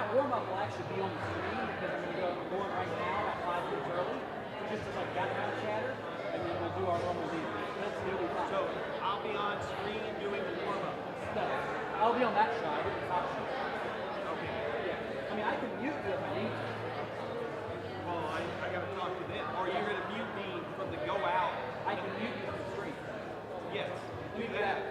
my warm-up will actually be on the screen because I'm going right now at 5 minutes early, just as like background chatter, and then we'll do our normal deal. That's really fun. So I'll be on screen doing the warm-up. No, I'll be on that side, the top side. Okay. Yeah. I mean, I can mute you if I need to. Well, I got to talk to them. Or you're going to mute me from the go out. I can mute you from the screen. Yes, do that.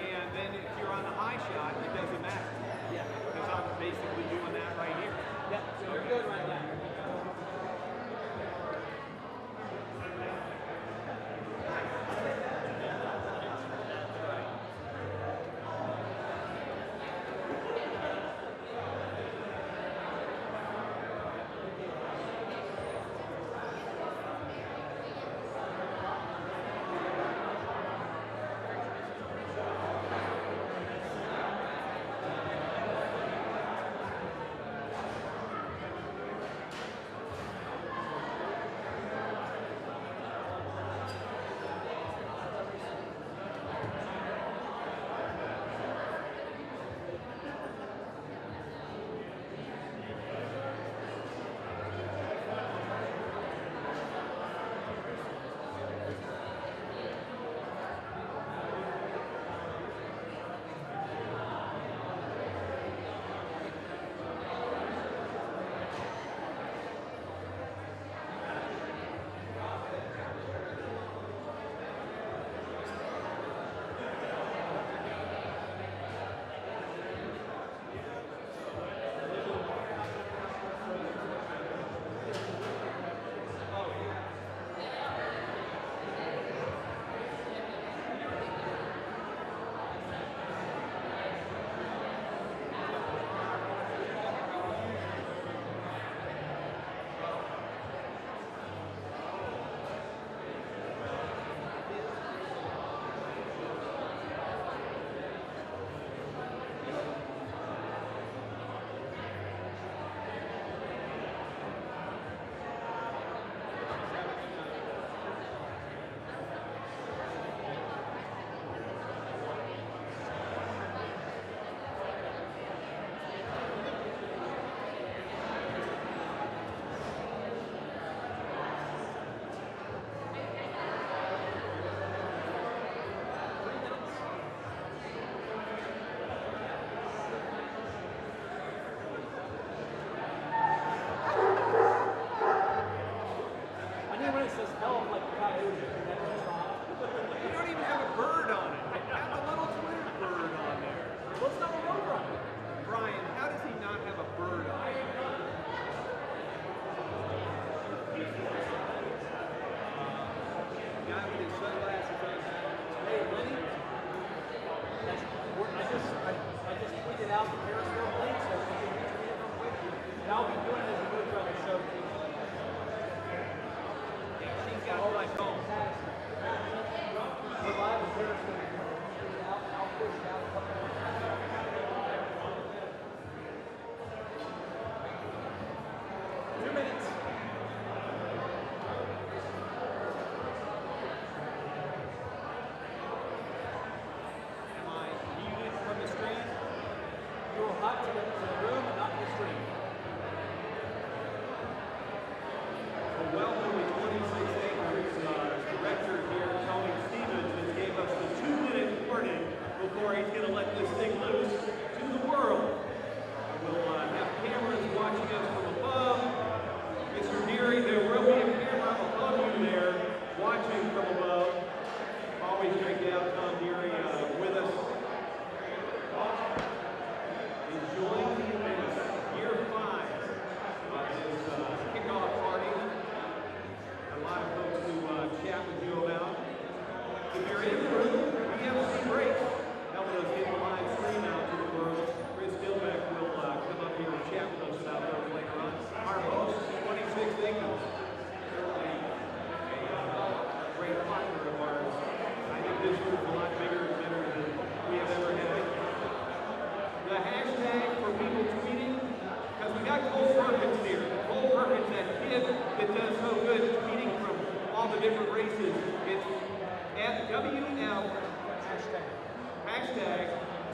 And then if you're on the high shot, it doesn't matter. Yeah. Because I'm basically doing that right here. Yeah, so you're good right now.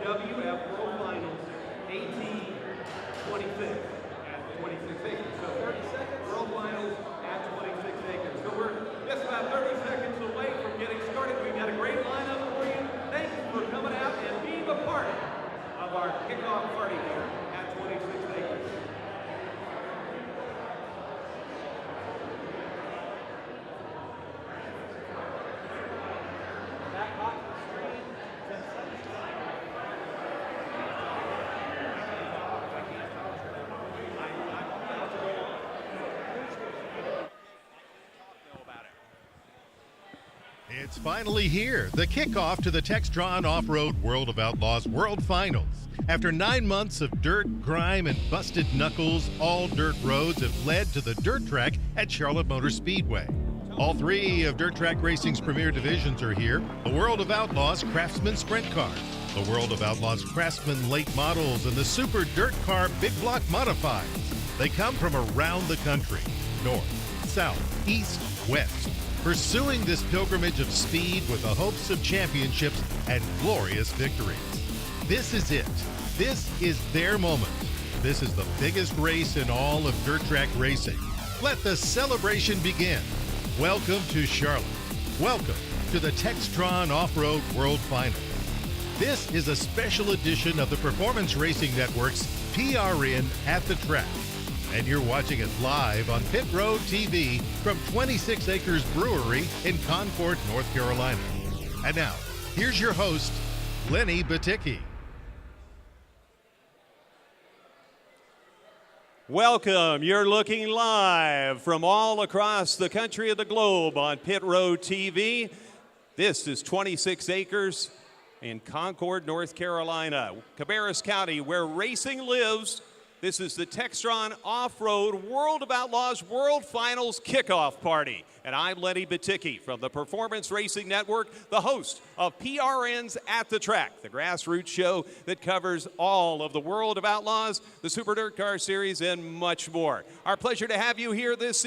WF World Finals AT 25th at 26 acres. So 32nd World Finals at 26 acres. So we're just about 30 seconds away from getting started. We've got a great lineup for you. Thank you for coming out and being a part of our kickoff party here at 26 acres. It's finally here, the kickoff to the Textron Off-Road World of Outlaws World Finals. After 9 months of dirt, grime, and busted knuckles, all dirt roads have led to the dirt track at Charlotte Motor Speedway. All three of dirt track racing's premier divisions are here: the World of Outlaws Craftsman Sprint Car, the World of Outlaws Craftsman Late Models, and the Super Dirt Car Big Block Modifieds. They come from around the country, north, south, east, west, pursuing this pilgrimage of speed with the hopes of championships and glorious victories. This is it. This is their moment. This is the biggest race in all of dirt track racing. Let the celebration begin. Welcome to Charlotte. Welcome to the Textron Off-Road World Finals. This is a special edition of the Performance Racing Network's PRN at the Track. And you're watching it live on Pit Road TV from 26 Acres Brewery in Concord, North Carolina. And now, here's your host, Lenny Baticki. Welcome. You're looking live from all across the country of the globe on Pit Road TV. This is 26 Acres in Concord, North Carolina, Cabarrus County, where racing lives. This is the Textron Off-Road World of Outlaws World Finals Kickoff Party. And I'm Lenny Baticki from the Performance Racing Network, the host of PRN's At the Track, the grassroots show that covers all of the World of Outlaws, the Super Dirt Car Series, and much more. Our pleasure to have you here this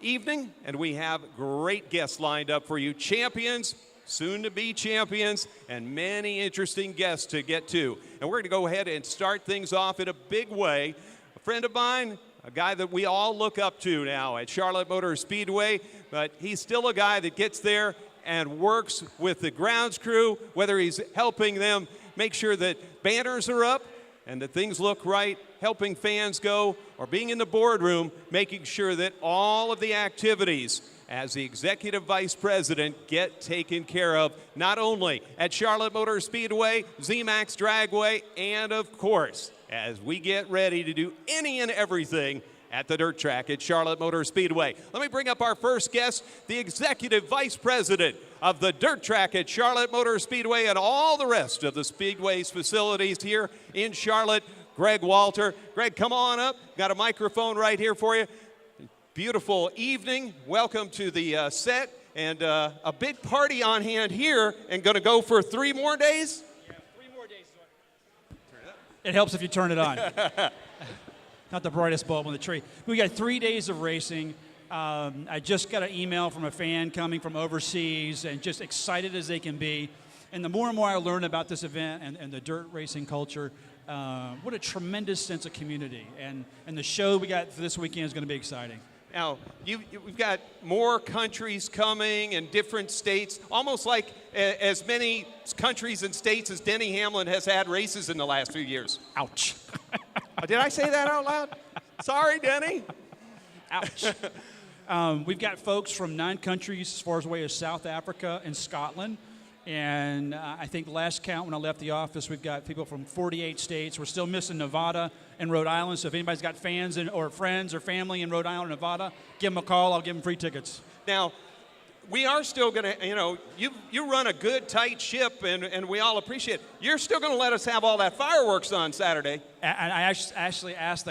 evening, and we have great guests lined up for you, champions, soon-to-be champions, and many interesting guests to get to. And we're going to go ahead and start things off in a big way. A friend of mine, a guy that we all look up to now at Charlotte Motor Speedway, but he's still a guy that gets there and works with the grounds crew, whether he's helping them make sure that banners are up and that things look right, helping fans go, or being in the boardroom, making sure that all of the activities as the Executive Vice President get taken care of, not only at Charlotte Motor Speedway, ZMAX Dragway, and of course, as we get ready to do any and everything at the dirt track at Charlotte Motor Speedway. Let me bring up our first guest, the Executive Vice President of the dirt track at Charlotte Motor Speedway and all the rest of the Speedway's facilities here in Charlotte, Greg Walter. Greg, come on up. Got a microphone right here for you. Beautiful evening. Welcome to the set, and a big party on hand here, and going to go for 3 more days? Yeah, 3 more days. Turn it up. It helps if you turn it on. Not the brightest bulb on the tree. We got 3 days of racing. I just got an email from a fan coming from overseas and just excited as they can be. And the more and more I learn about this event and the dirt racing culture, what a tremendous sense of community. And the show we got for this weekend is going to be exciting. Now, we've got more countries coming and different states, almost like as many countries and states as Denny Hamlin has had races in the last few years. Ouch. Did I say that out loud? Sorry, Denny. Ouch. We've got folks from 9 countries as far as away as South Africa and Scotland. And I think the last count when I left the office, we've got people from 48 states. We're still missing Nevada and Rhode Island. So if anybody's got fans or friends or family in Rhode Island or Nevada, give them a call. I'll give them free tickets. Now, we are still going to, you run a good, tight ship, and we all appreciate it. You're still going to let us have all that fireworks on Saturday. And I actually asked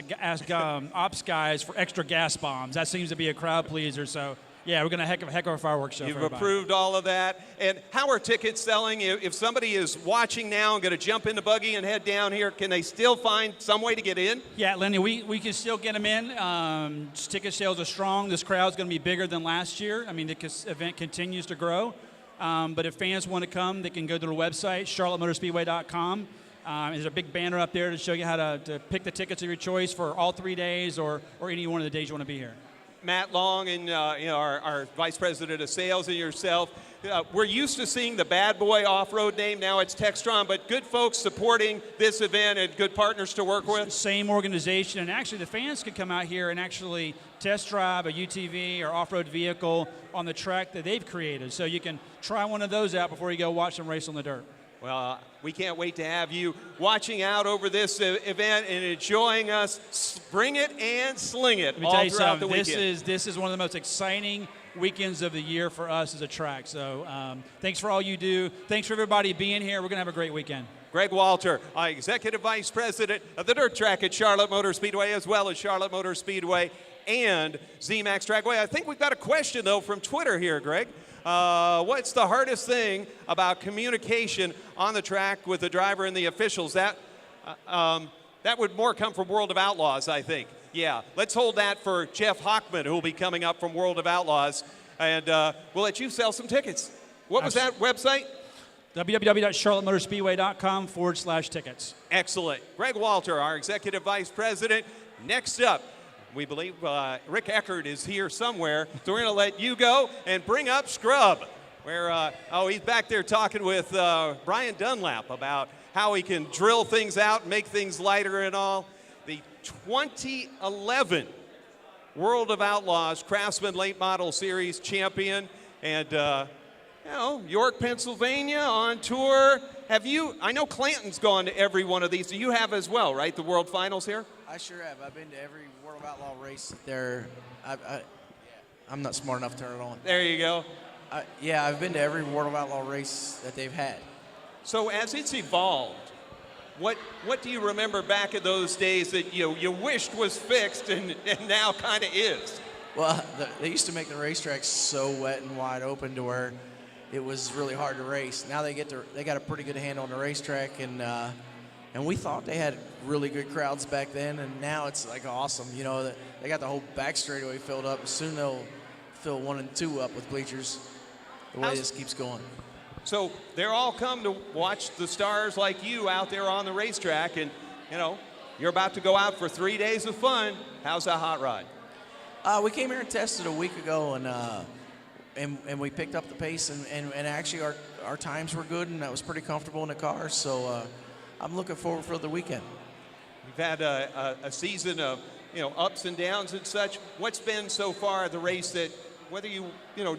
ops guys for extra gas bombs. That seems to be a crowd pleaser. So, yeah, we're going to heck of a fireworks show. You've approved all of that. And how are tickets selling? If somebody is watching now and going to jump in the buggy and head down here, can they still find some way to get in? Yeah, Lenny, we can still get them in. Ticket sales are strong. This crowd's going to be bigger than last year. I mean, the event continues to grow. But if fans want to come, they can go to the website, charlottemotorspeedway.com. There's a big banner up there to show you how to pick the tickets of your choice for all 3 days or any one of the days you want to be here. Matt Long and our Vice President of Sales and yourself, we're used to seeing the Bad Boy Off-Road name. Now it's Textron, but good folks supporting this event and good partners to work with. Same organization, and actually the fans can come out here and actually test drive a UTV or off-road vehicle on the track that they've created. So you can try one of those out before you go watch them race on the dirt. Well, we can't wait to have you watching out over this event and enjoying us spring it and sling it all throughout the weekend. This is one of the most exciting weekends of the year for us as a track. So thanks for all you do. Thanks for everybody being here. We're going to have a great weekend. Greg Walter, Executive Vice President of the Dirt Track at Charlotte Motor Speedway, as well as Charlotte Motor Speedway and ZMAX Trackway. I think we've got a question, though, from Twitter here, Greg. What's the hardest thing about communication on the track with the driver and the officials? That would more come from World of Outlaws, I think. Yeah, let's hold that for Jeff Hockman, who will be coming up from World of Outlaws, and we'll let you sell some tickets. What was that website? www.charlottemotorSpeedway.com/tickets. Excellent. Greg Walter, our Executive Vice President. Next up, we believe Rick Eckert is here somewhere, so we're going to let you go and bring up Scrub, where, he's back there talking with Brian Dunlap about how he can drill things out, make things lighter and all. The 2011 World of Outlaws Craftsman Late Model Series champion, and York, Pennsylvania on tour. Have you, I know Clanton's gone to every one of these. You have as well, right? The World Finals here? I sure have. I've been to every World of Outlaw race there. I'm not smart enough to turn it on. There you go. I've been to every World of Outlaw race that they've had. So as it's evolved, what do you remember back in those days that you wished was fixed and now kind of is? Well, they used to make the racetracks so wet and wide open to where it was really hard to race. Now they got a pretty good handle on the racetrack, and we thought they had really good crowds back then, and now it's like awesome. They got the whole back straightaway filled up. Soon they'll fill 1 and 2 up with bleachers. The way this keeps going. So they're all come to watch the stars like you out there on the racetrack, and you're about to go out for 3 days of fun. How's that hot rod? We came here and tested a week ago, and we picked up the pace, and actually our times were good, and that was pretty comfortable in the car. So I'm looking forward for the weekend. You've had a season of ups and downs and such. What's been so far the race that, whether you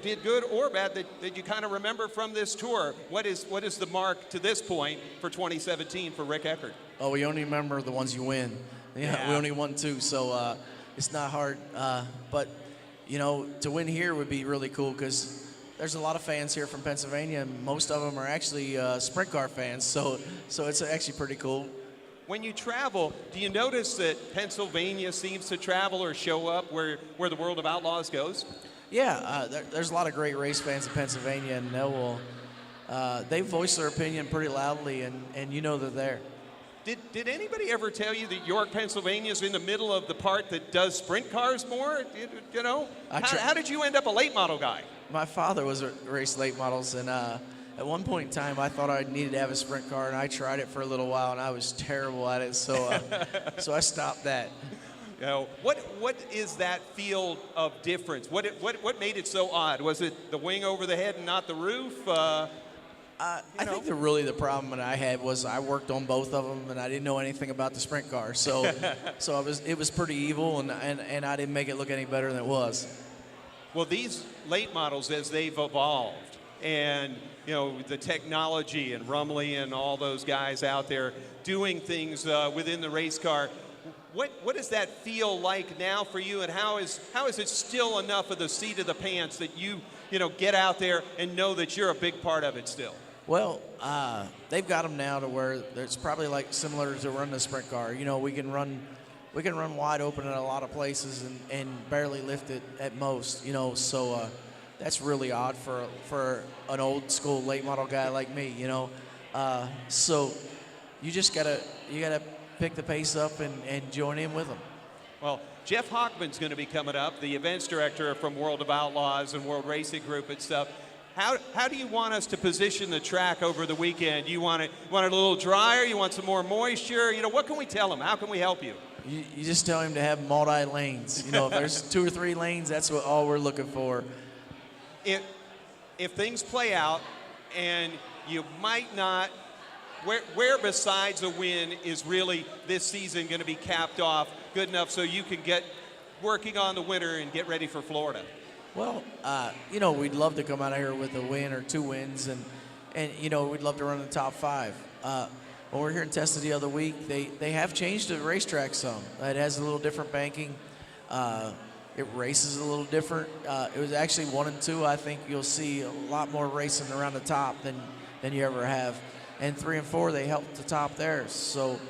did good or bad, that you kind of remember from this tour? What is the mark to this point for 2017 for Rick Eckert? Oh, we only remember the ones you win. Yeah. We only won 2, so it's not hard. But to win here would be really cool because there's a lot of fans here from Pennsylvania, and most of them are actually sprint car fans. So it's actually pretty cool. When you travel, do you notice that Pennsylvania seems to travel or show up where the World of Outlaws goes? Yeah, there's a lot of great race fans in Pennsylvania, and they voice their opinion pretty loudly, and they're there. Did anybody ever tell you that York, Pennsylvania is in the middle of the part that does sprint cars more? How did you end up a late model guy? My father was a race late models, and at one point in time, I thought I needed to have a sprint car, and I tried it for a little while, and I was terrible at it, so I stopped that. What is that field of difference? What made it so odd? Was it the wing over the head and not the roof? I think the problem that I had was I worked on both of them, and I didn't know anything about the sprint car, so it was pretty evil, and I didn't make it look any better than it was. Well, these late models, as they've evolved, and the technology and Rumley and all those guys out there doing things within the race car. What does that feel like now for you, and how is it still enough of the seat of the pants that you get out there and know that you're a big part of it still? Well, they've got them now to where it's probably like similar to running a sprint car. We can run wide open in a lot of places and barely lift it at most. So that's really odd for an old school late model guy like me. So you just gotta pick the pace up and join in with them. Well, Jeff Hockman's going to be coming up, the events director from World of Outlaws and World Racing Group and stuff. How do you want us to position the track over the weekend? You want it a little drier? You want some more moisture? You know, what can we tell them? How can we help you? You just tell him to have multi-lanes. You know, if there's 2 or 3 lanes, that's all we're looking for. If things play out and you might not, where besides a win is really this season going to be capped off good enough so you can get working on the winter and get ready for Florida? Well, you know, we'd love to come out of here with a win or 2 wins, and you know, we'd love to run the top 5. When we were here in Testa the other week, they have changed the racetrack some. It has a little different banking. It races a little different. It was actually 1 and 2. I think you'll see a lot more racing around the top than you ever have. And 3 and 4, they helped the top there. So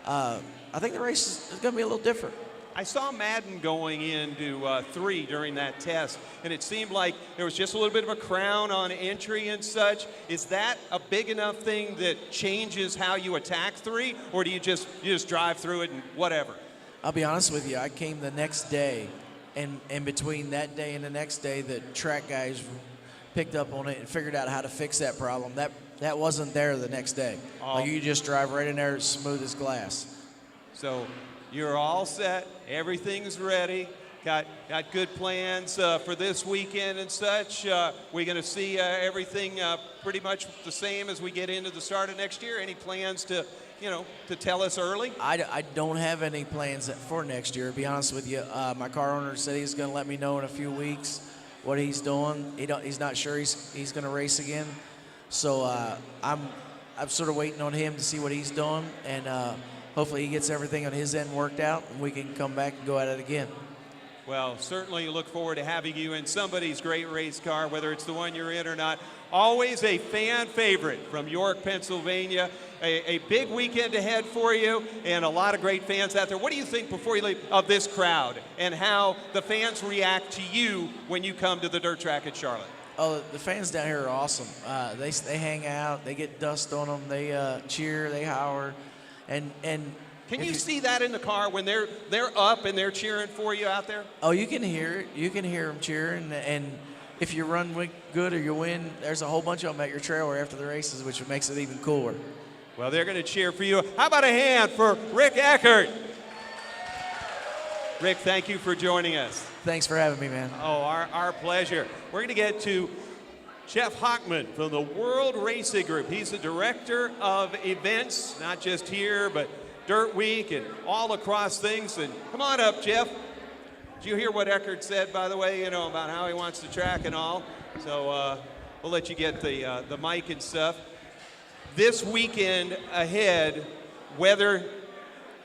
I think the race is going to be a little different. I saw Madden going into 3 during that test, and it seemed like there was just a little bit of a crown on entry and such. Is that a big enough thing that changes how you attack 3, or do you just drive through it and whatever? I'll be honest with you. I came the next day, and between that day and the next day, the track guys picked up on it and figured out how to fix that problem. That wasn't there the next day. Like, you just drive right in there, smooth as glass. So you're all set. Everything's ready. Got good plans for this weekend and such. We're going to see everything pretty much the same as we get into the start of next year. Any plans to tell us early? I don't have any plans for next year, to be honest with you. My car owner said he's going to let me know in a few weeks what he's doing. He's not sure he's going to race again. So I'm sort of waiting on him to see what he's doing, and hopefully he gets everything on his end worked out, and we can come back and go at it again. Well, certainly look forward to having you in somebody's great race car, whether it's the one you're in or not. Always a fan favorite from York, Pennsylvania. A big weekend ahead for you and a lot of great fans out there. What do you think, before you leave, of this crowd and how the fans react to you when you come to the dirt track at Charlotte? Oh, the fans down here are awesome. They hang out. They get dust on them. They cheer. They holler. And can you see that in the car when they're up and they're cheering for you out there? Oh, you can hear it. You can hear them cheering. And if you run good or you win, there's a whole bunch of them at your trailer after the races, which makes it even cooler. Well, they're going to cheer for you. How about a hand for Rick Eckert? Rick, thank you for joining us. Thanks for having me, man. Oh, our pleasure. We're going to get to Jeff Hockman from the World Racing Group. He's the director of events, not just here, but Dirt Week and all across things. And come on up, Jeff. Did you hear what Eckert said, by the way, about how he wants to track and all? So we'll let you get the mic and stuff. This weekend ahead, weather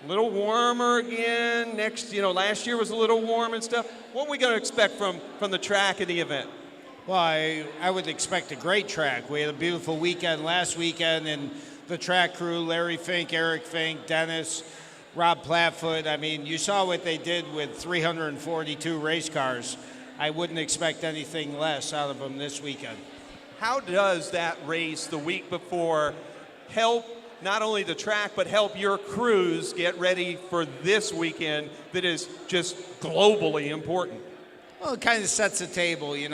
a little warmer again. Last year was a little warm and stuff. What are we going to expect from the track and the event? Well, I would expect a great track. We had a beautiful weekend last weekend, and the track crew, Larry Fink, Eric Fink, Dennis, Rob Platfoot, I mean, you saw what they did with 342 race cars. I wouldn't expect anything less out of them this weekend. How does that race the week before help not only the track, but help your crews get ready for this weekend that is just globally important? Well, it kind of sets the table, It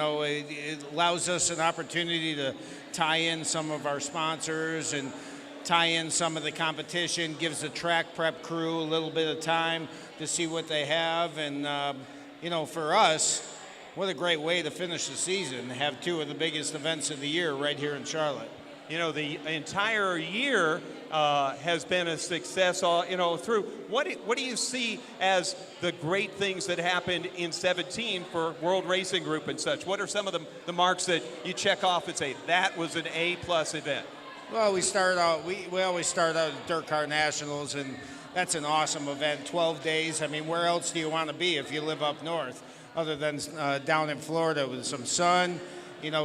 allows us an opportunity to tie in some of our sponsors and tie in some of the competition, gives the track prep crew a little bit of time to see what they have. And, for us, what a great way to finish the season, to have 2 of the biggest events of the year right here in Charlotte. The entire year has been a success through. What do you see as the great things that happened in 17 for World Racing Group and such? What are some of the marks that you check off and say, that was an A+ event? Well, we always start out at Dirt Car Nationals, and that's an awesome event, 12 days. I mean, where else do you want to be if you live up north other than down in Florida with some sun?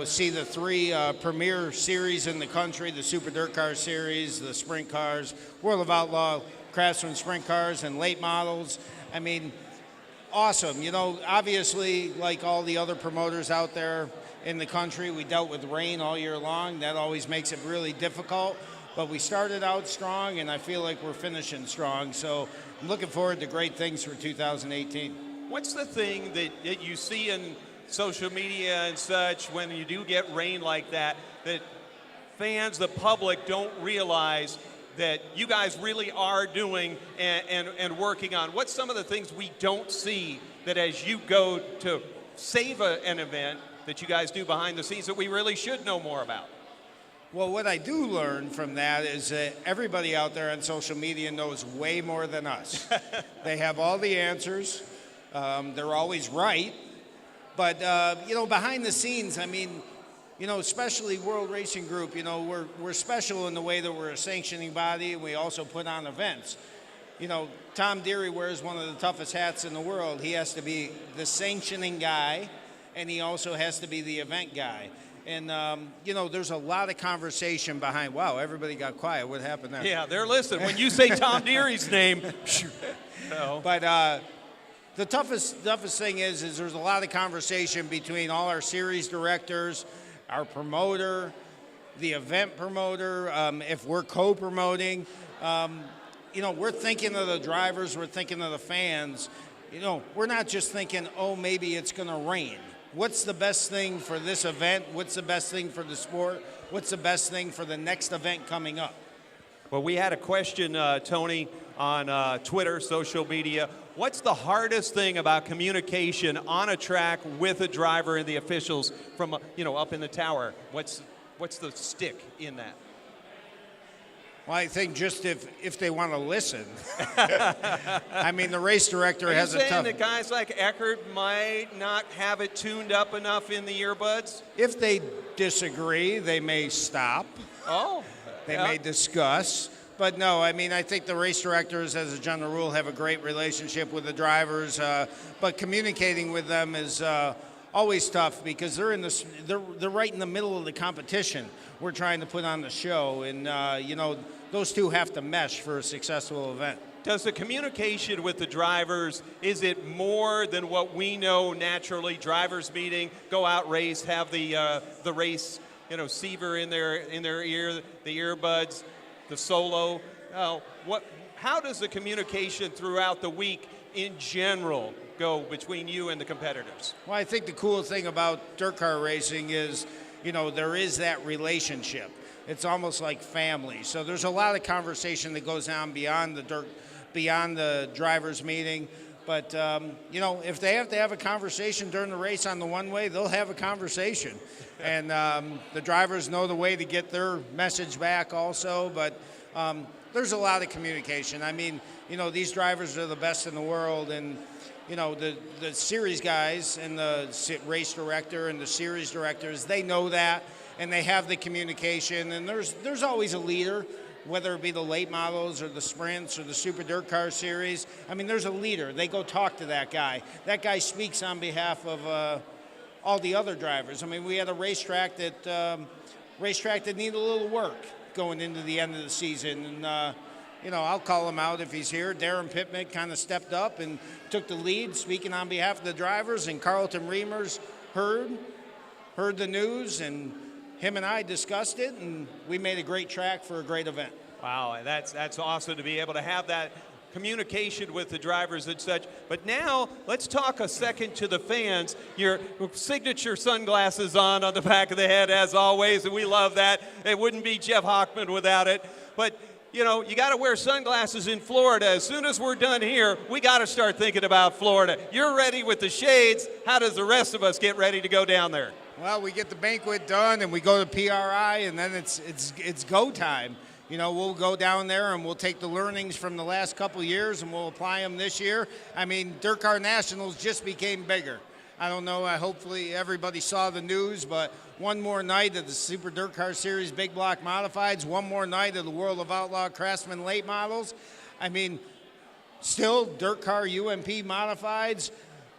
See the 3 premier series in the country, the Super Dirt Car Series, the Sprint Cars, World of Outlaw, Craftsman Sprint Cars, and late models. I mean, awesome. Obviously, like all the other promoters out there in the country, we dealt with rain all year long. That always makes it really difficult. But we started out strong, and I feel like we're finishing strong. So I'm looking forward to great things for 2018. What's the thing that you see in social media and such, when you do get rain like that, that fans, the public, don't realize that you guys really are doing and working on? What's some of the things we don't see that as you go to save an event that you guys do behind the scenes that we really should know more about? Well, what I do learn from that is that everybody out there on social media knows way more than us. They have all the answers. They're always right. But, behind the scenes, I mean, especially World Racing Group, we're special in the way that we're a sanctioning body, and we also put on events. Tom Deary wears one of the toughest hats in the world. He has to be the sanctioning guy, and he also has to be the event guy. And, there's a lot of conversation behind, wow, everybody got quiet. What happened there? Yeah, they're listening. When you say Tom Deary's name, no. But the toughest thing is there's a lot of conversation between all our series directors, our promoter, the event promoter, if we're co-promoting. We're thinking of the drivers, we're thinking of the fans. We're not just thinking, oh, maybe it's going to rain. What's the best thing for this event? What's the best thing for the sport? What's the best thing for the next event coming up? Well, we had a question, Tony, on Twitter, social media. What's the hardest thing about communication on a track with a driver and the officials from, up in the tower? What's the stick in that? Well, I think just if they want to listen. I mean, the race director has a tough... Are you saying that guys like Eckert might not have it tuned up enough in the earbuds? If they disagree, they may stop. Oh. They may discuss. But no, I mean, I think the race directors, as a general rule, have a great relationship with the drivers. But communicating with them is always tough because they're right in the middle of the competition. We're trying to put on the show, and those two have to mesh for a successful event. Does the communication with the drivers, is it more than what we know naturally? Drivers meeting, go out, race, have the race, receiver in their ear, the earbuds, the solo. How does the communication throughout the week in general go between you and the competitors? Well, I think the cool thing about dirt car racing is, there is that relationship. It's almost like family. So there's a lot of conversation that goes on beyond the drivers' meeting. But, if they have to have a conversation during the race on the one-way, they'll have a conversation. And the drivers know the way to get their message back also. But there's a lot of communication. I mean, these drivers are the best in the world. And, the series guys and the race director and the series directors, they know that. And they have the communication. And there's always a leader, whether it be the late models or the sprints or the Super Dirt Car Series. I mean, there's a leader. They go talk to that guy. That guy speaks on behalf of all the other drivers. I mean, we had a racetrack that needed a little work going into the end of the season. And, I'll call him out if he's here. Darren Pittman kind of stepped up and took the lead, speaking on behalf of the drivers. And Carlton Reimers heard the news, and him and I discussed it, and we made a great track for a great event. Wow, that's awesome to be able to have that communication with the drivers and such. But now, let's talk a second to the fans. Your signature sunglasses on the back of the head, as always, and we love that. It wouldn't be Jeff Hockman without it. But, you got to wear sunglasses in Florida. As soon as we're done here, we got to start thinking about Florida. You're ready with the shades. How does the rest of us get ready to go down there? Well, we get the banquet done, and we go to PRI, and then it's go time. We'll go down there, and we'll take the learnings from the last couple years, and we'll apply them this year. I mean, Dirt Car Nationals just became bigger. I don't know, hopefully everybody saw the news, but one more night of the Super Dirt Car Series Big Block Modifieds, one more night of the World of Outlaw Craftsman Late Models. I mean, still Dirt Car UMP Modifieds,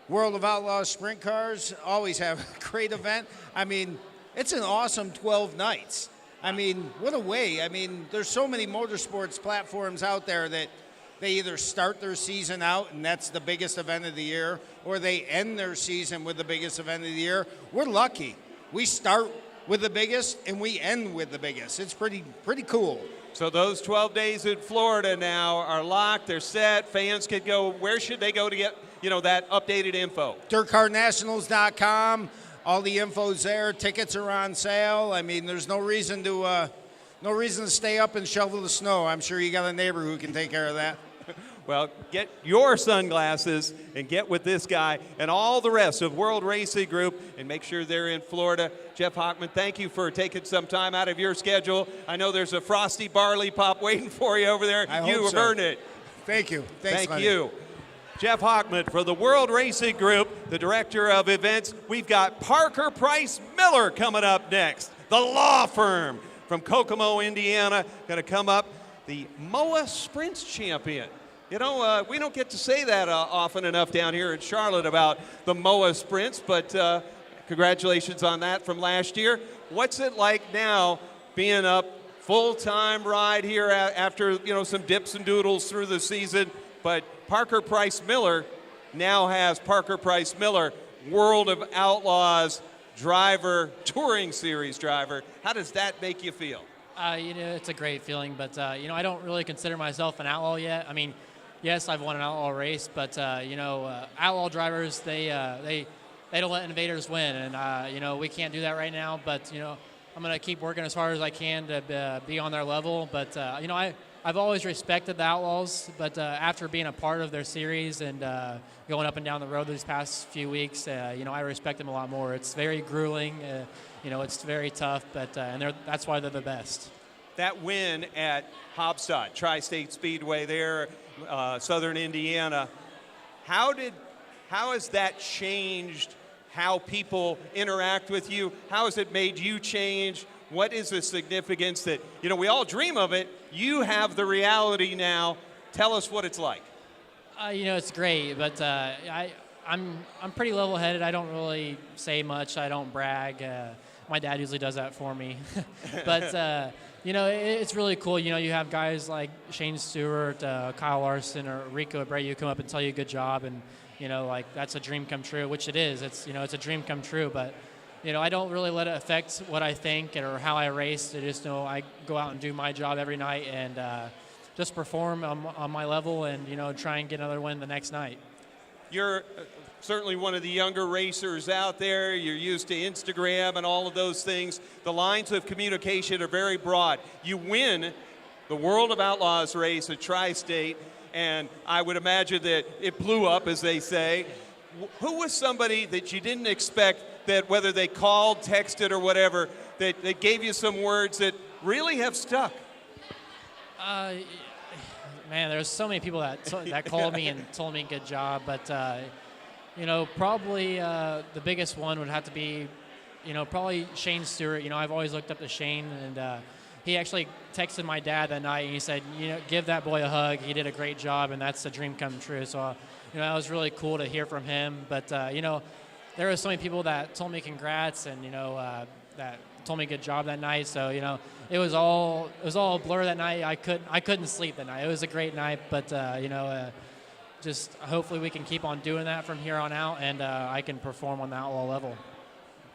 World of Outlaw Sprint Cars, always have a great event. I mean, it's an awesome 12 nights. I mean, what a way. I mean, there's so many motorsports platforms out there that they either start their season out, and that's the biggest event of the year, or they end their season with the biggest event of the year. We're lucky. We start with the biggest, and we end with the biggest. It's pretty cool. So those 12 days in Florida now are locked, they're set. Fans can go. Where should they go to that updated info? DirtCarNationals.com. All the info's there. Tickets are on sale. I mean, there's no reason to stay up and shovel the snow. I'm sure you got a neighbor who can take care of that. Well, get your sunglasses and get with this guy and all the rest of World Racing Group and make sure they're in Florida. Jeff Hockman, thank you for taking some time out of your schedule. I know there's a frosty barley pop waiting for you over there. You've earned it. Thank you. Thanks, Thank Lenny. you. Jeff Hockman for the World Racing Group, the Director of Events. We've got Parker Price Miller coming up next, the law firm from Kokomo, Indiana, going to come up, the MOA Sprints champion. We don't get to say that often enough down here in Charlotte about the MOA Sprints, but congratulations on that from last year. What's it like now being up full-time ride here after, some dips and doodles through the season? But Parker Price Miller now has Parker Price Miller, World of Outlaws driver, Touring Series driver. How does that make you feel? It's a great feeling, but, I don't really consider myself an outlaw yet. I mean, yes, I've won an outlaw race, but, outlaw drivers, they don't let invaders win. And, we can't do that right now, but, I'm going to keep working as hard as I can to be on their level. But, I've always respected the Outlaws, but after being a part of their series and going up and down the road these past few weeks, I respect them a lot more. It's very grueling, it's very tough, but that's why they're the best. That win at Hobstadt, Tri-State Speedway there, Southern Indiana, how has that changed how people interact with you? How has it made you change? What is the significance that, we all dream of it. You have the reality now. Tell us what it's like. It's great, but I'm pretty level-headed. I don't really say much. I don't brag. My dad usually does that for me. But, it's really cool. You have guys like Shane Stewart, Kyle Larson, or Rico Abreu come up and tell you a good job, and, that's a dream come true, which it is. It's a dream come true, but I don't really let it affect what I think or how I race. I just know I go out and do my job every night and just perform on my level and, try and get another win the next night. You're certainly one of the younger racers out there. You're used to Instagram and all of those things. The lines of communication are very broad. You win the World of Outlaws race at Tri-State, and I would imagine that it blew up, as they say. Who was somebody that you didn't expect that whether they called, texted, or whatever, that gave you some words that really have stuck? Man, there's so many people that called me and told me good job, but, probably the biggest one would have to be, probably Shane Stewart. I've always looked up to Shane, and he actually texted my dad that night, and he said, give that boy a hug. He did a great job, and that's a dream come true. So, that was really cool to hear from him. But, there were so many people that told me congrats and, that told me good job that night. So, it was all a blur that night. I couldn't sleep that night. It was a great night, but, just hopefully we can keep on doing that from here on out, and I can perform on the outlaw level.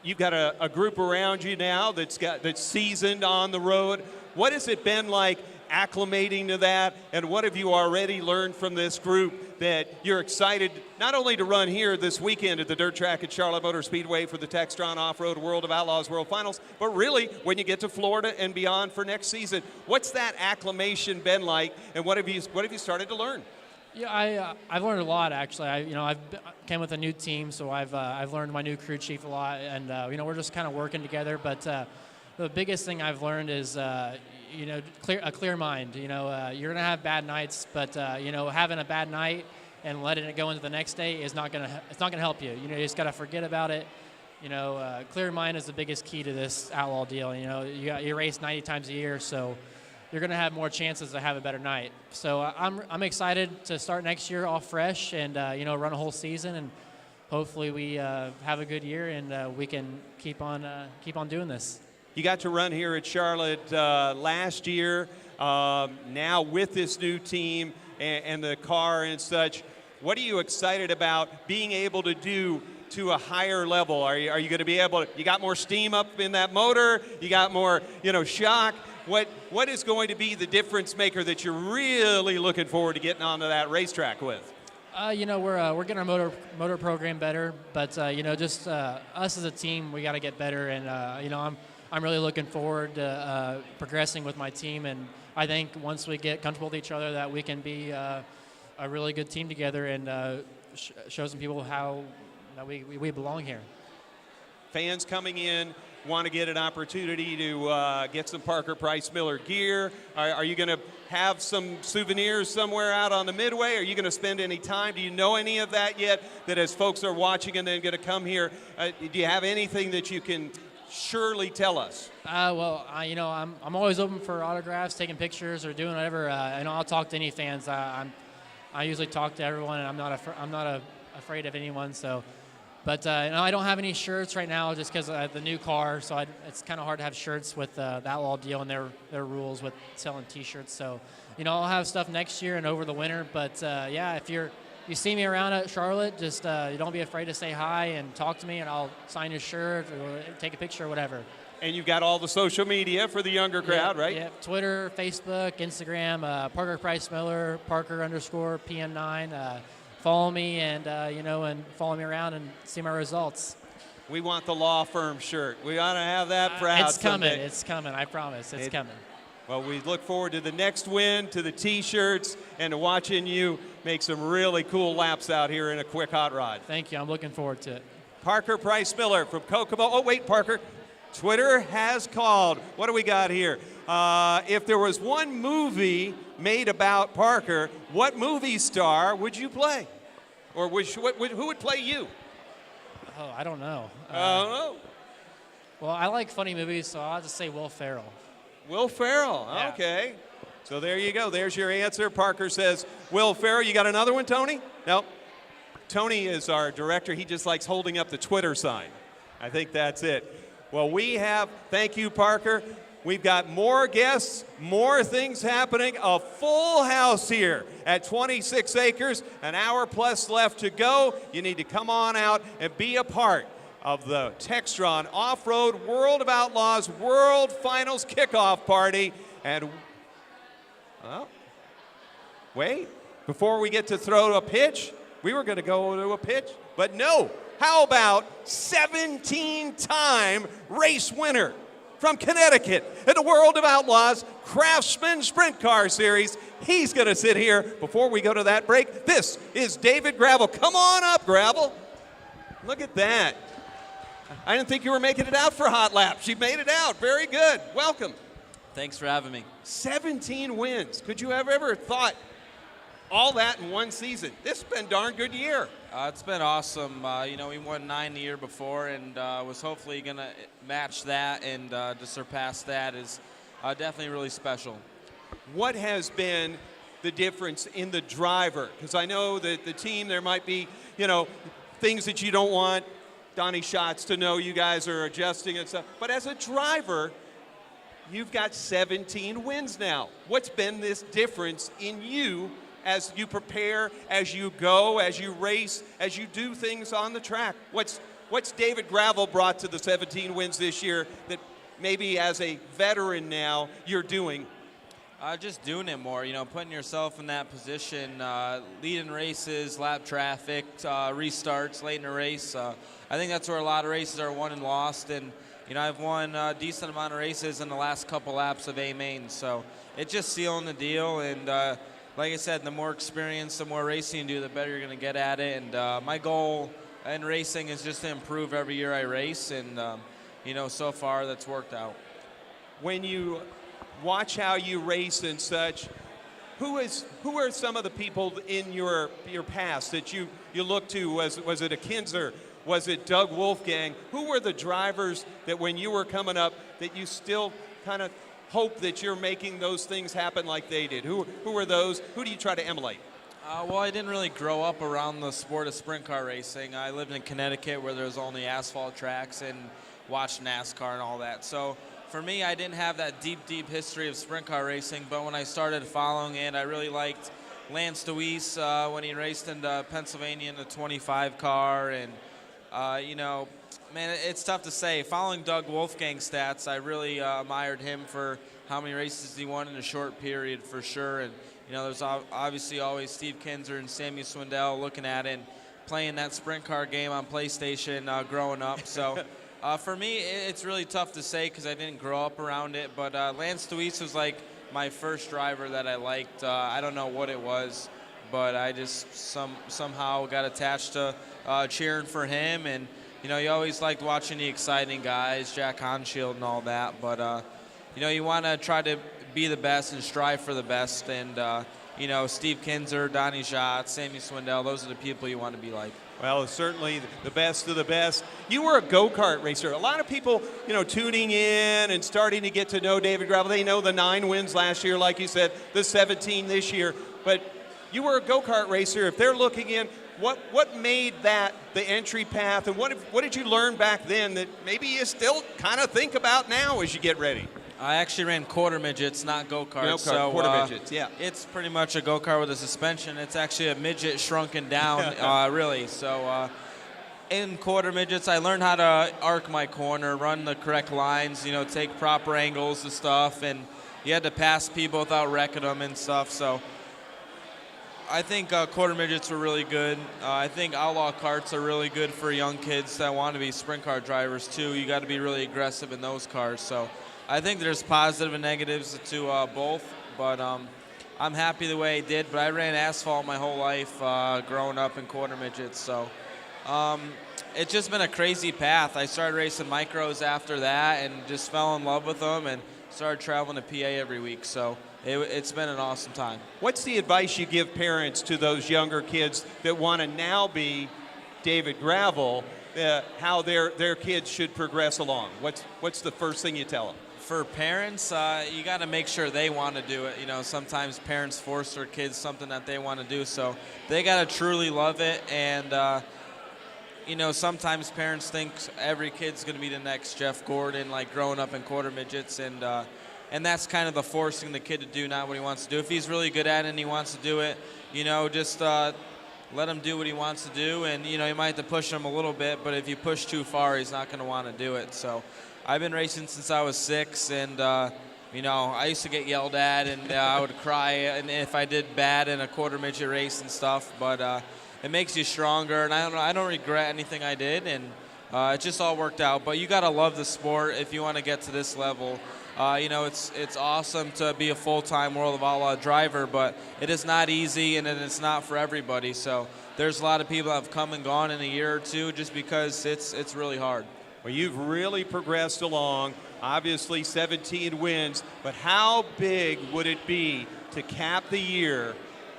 You've got a group around you now that's seasoned on the road. What has it been like acclimating to that, and what have you already learned from this group that you're excited not only to run here this weekend at the dirt track at Charlotte Motor Speedway for the Textron Off-Road World of Outlaws World Finals, but really when you get to Florida and beyond for next season? What's that acclimation been like, and what have you started to learn? Yeah, I've learned a lot actually. I've came with a new team, so I've learned my new crew chief a lot, and we're just kind of working together. But the biggest thing I've learned is a clear mind. You're gonna have bad nights, but having a bad night and letting it go into the next day is not gonna help you. You just gotta forget about it. Clear mind is the biggest key to this outlaw deal. You race 90 times a year, so you're going to have more chances to have a better night. So I'm excited to start next year off fresh and run a whole season, and hopefully we have a good year and we can keep on doing this. You got to run here at Charlotte last year. Now with this new team and the car and such, what are you excited about being able to do to a higher level? Are you going to be able to? You got more steam up in that motor. You got more shock. What is going to be the difference maker that you're really looking forward to getting onto that racetrack with? We're getting our motor program better, but just us as a team, we got to get better, and I'm really looking forward to progressing with my team, and I think once we get comfortable with each other, that we can be a really good team together and show some people how that we belong here. Fans coming in want to get an opportunity to get some Parker Price Miller gear. Are you going to have some souvenirs somewhere out on the midway? Are you going to spend any time? Do you know any of that yet? That as folks are watching and then going to come here, do you have anything that you can surely tell us? I'm always open for autographs, taking pictures, or doing whatever. I'll talk to any fans. I usually talk to everyone, and I'm not afraid of anyone. So. But I don't have any shirts right now just because of the new car, so it's kind of hard to have shirts with that law deal and their rules with selling T-shirts. So, I'll have stuff next year and over the winter. But if you see me around at Charlotte, just don't be afraid to say hi and talk to me, and I'll sign your shirt or take a picture or whatever. And you've got all the social media for the younger crowd, right? Yeah, Twitter, Facebook, Instagram, Parker Price Miller, Parker_PM9. Follow me and and follow me around and see my results. We want the law firm shirt. We ought to have that proud. It's coming. Someday. It's coming. I promise. It's coming. Well, we look forward to the next win, to the T-shirts, and to watching you make some really cool laps out here in a quick hot rod. Thank you. I'm looking forward to it. Parker Price Miller from Kokomo. Oh, wait, Parker. Twitter has called. What do we got here? If there was one movie made about Parker, what movie star would you play? Or who would play you? Oh, I don't know. Oh. Well, I like funny movies, so I'll just say Will Ferrell. Will Ferrell, Yeah. okay. So there you go. There's your answer. Parker says Will Ferrell. You got another one, Tony? No. Tony is our director. He just likes holding up the Twitter sign. I think that's it. Well, thank you, Parker. We've got more guests, more things happening, a full house here at 26 acres, an hour plus left to go. You need to come on out and be a part of the Textron Off-Road World of Outlaws World Finals Kickoff Party. And, wait, before we get to throw a pitch, we were going to go to a pitch, but no. How about 17-time race winner from Connecticut at the World of Outlaws Craftsman Sprint Car Series? He's going to sit here before we go to that break. This is David Gravel. Come on up, Gravel. Look at that. I didn't think you were making it out for hot laps. You made it out. Very good. Welcome. Thanks for having me. 17 wins. Could you have ever thought all that in one season? This has been a darn good year. It's been awesome. We won 9 the year before, and was hopefully going to match that, and to surpass that is definitely really special. What has been the difference in the driver? Because I know that the team, there might be, things that you don't want Donnie Schatz to know you guys are adjusting and stuff. But as a driver, you've got 17 wins now. What's been this difference in you as you prepare, as you go, as you race, as you do things on the track? What's David Gravel brought to the 17 wins this year that maybe as a veteran now you're doing? Just doing it more, putting yourself in that position, leading races, lap traffic, restarts late in a race. I think that's where a lot of races are won and lost, and I've won a decent amount of races in the last couple laps of A-Main, so it's just sealing the deal, and like I said, the more experience, the more racing you do, the better you're going to get at it. And my goal in racing is just to improve every year I race. And, so far that's worked out. When you watch how you race and such, who are some of the people in your past that you look to? Was it a Kinzer? Was it Doug Wolfgang? Who were the drivers that when you were coming up that you still kind of hope that you're making those things happen like they did? Who are those? Who do you try to emulate? Well, I didn't really grow up around the sport of sprint car racing. I lived in Connecticut where there was only asphalt tracks and watched NASCAR and all that. So for me, I didn't have that deep history of sprint car racing, but when I started following it, I really liked Lance Deweese when he raced in Pennsylvania in the 25 car. And, man, it's tough to say. Following Doug Wolfgang's stats, I really admired him for how many races he won in a short period, for sure. And You know, there's obviously always Steve Kinzer and Sammy Swindell looking at it and playing that sprint car game on PlayStation growing up. So for me, it's really tough to say because I didn't grow up around it. But Lance Deweese was like my first driver that I liked. I don't know what it was, but I just somehow got attached to cheering for him. And, you know, you always liked watching the exciting guys, Jack Honshield and all that. But, you know, you want to try to be the best and strive for the best. And, you know, Steve Kinzer, Donnie Schatz, Sammy Swindell, those are the people you want to be like. Well, certainly the best of the best. You were a go-kart racer. A lot of people, you know, tuning in and starting to get to know David Gravel, they know the 9 wins last year, like you said, the 17 this year. But you were a go-kart racer. If they're looking in, what made that the entry path, and what did you learn back then that maybe you still kind of think about now as you get ready? I actually ran quarter midgets, not go-karts. Go-kart, so, quarter midgets, yeah. It's pretty much a go-kart with a suspension. It's actually a midget shrunken down, really. So in quarter midgets, I learned how to arc my corner, run the correct lines, you know, take proper angles and stuff, and you had to pass people without wrecking them and stuff. So I think quarter midgets were really good. I think outlaw karts are really good for young kids that want to be sprint car drivers too. You got to be really aggressive in those cars. So I think there's positive and negatives to both, but I'm happy the way I did. But I ran asphalt my whole life growing up in quarter midgets, so it's just been a crazy path. I started racing micros after that and just fell in love with them and started traveling to PA every week. So it's been an awesome time. What's the advice you give parents to those younger kids that want to now be David Gravel, how their kids should progress along? What's the first thing you tell them? For parents, you got to make sure they want to do it. You know, sometimes parents force their kids something that they want to do, so they got to truly love it. And, you know, sometimes parents think every kid's going to be the next Jeff Gordon, like growing up in quarter midgets, and that's kind of the forcing the kid to do not what he wants to do. If he's really good at it and he wants to do it, you know, just let him do what he wants to do. And, you know, you might have to push him a little bit, but if you push too far, he's not going to want to do it. So I've been racing since I was 6, and, you know, I used to get yelled at, and I would cry and if I did bad in a quarter midget race and stuff. But it makes you stronger, and I don't regret anything I did, and it just all worked out. But you got to love the sport if you want to get to this level. You know, it's awesome to be a full-time World of Outlaw driver, but it is not easy, and it's not for everybody. So there's a lot of people that have come and gone in a year or two just because it's really hard. Well, you've really progressed along. Obviously, 17 wins, but how big would it be to cap the year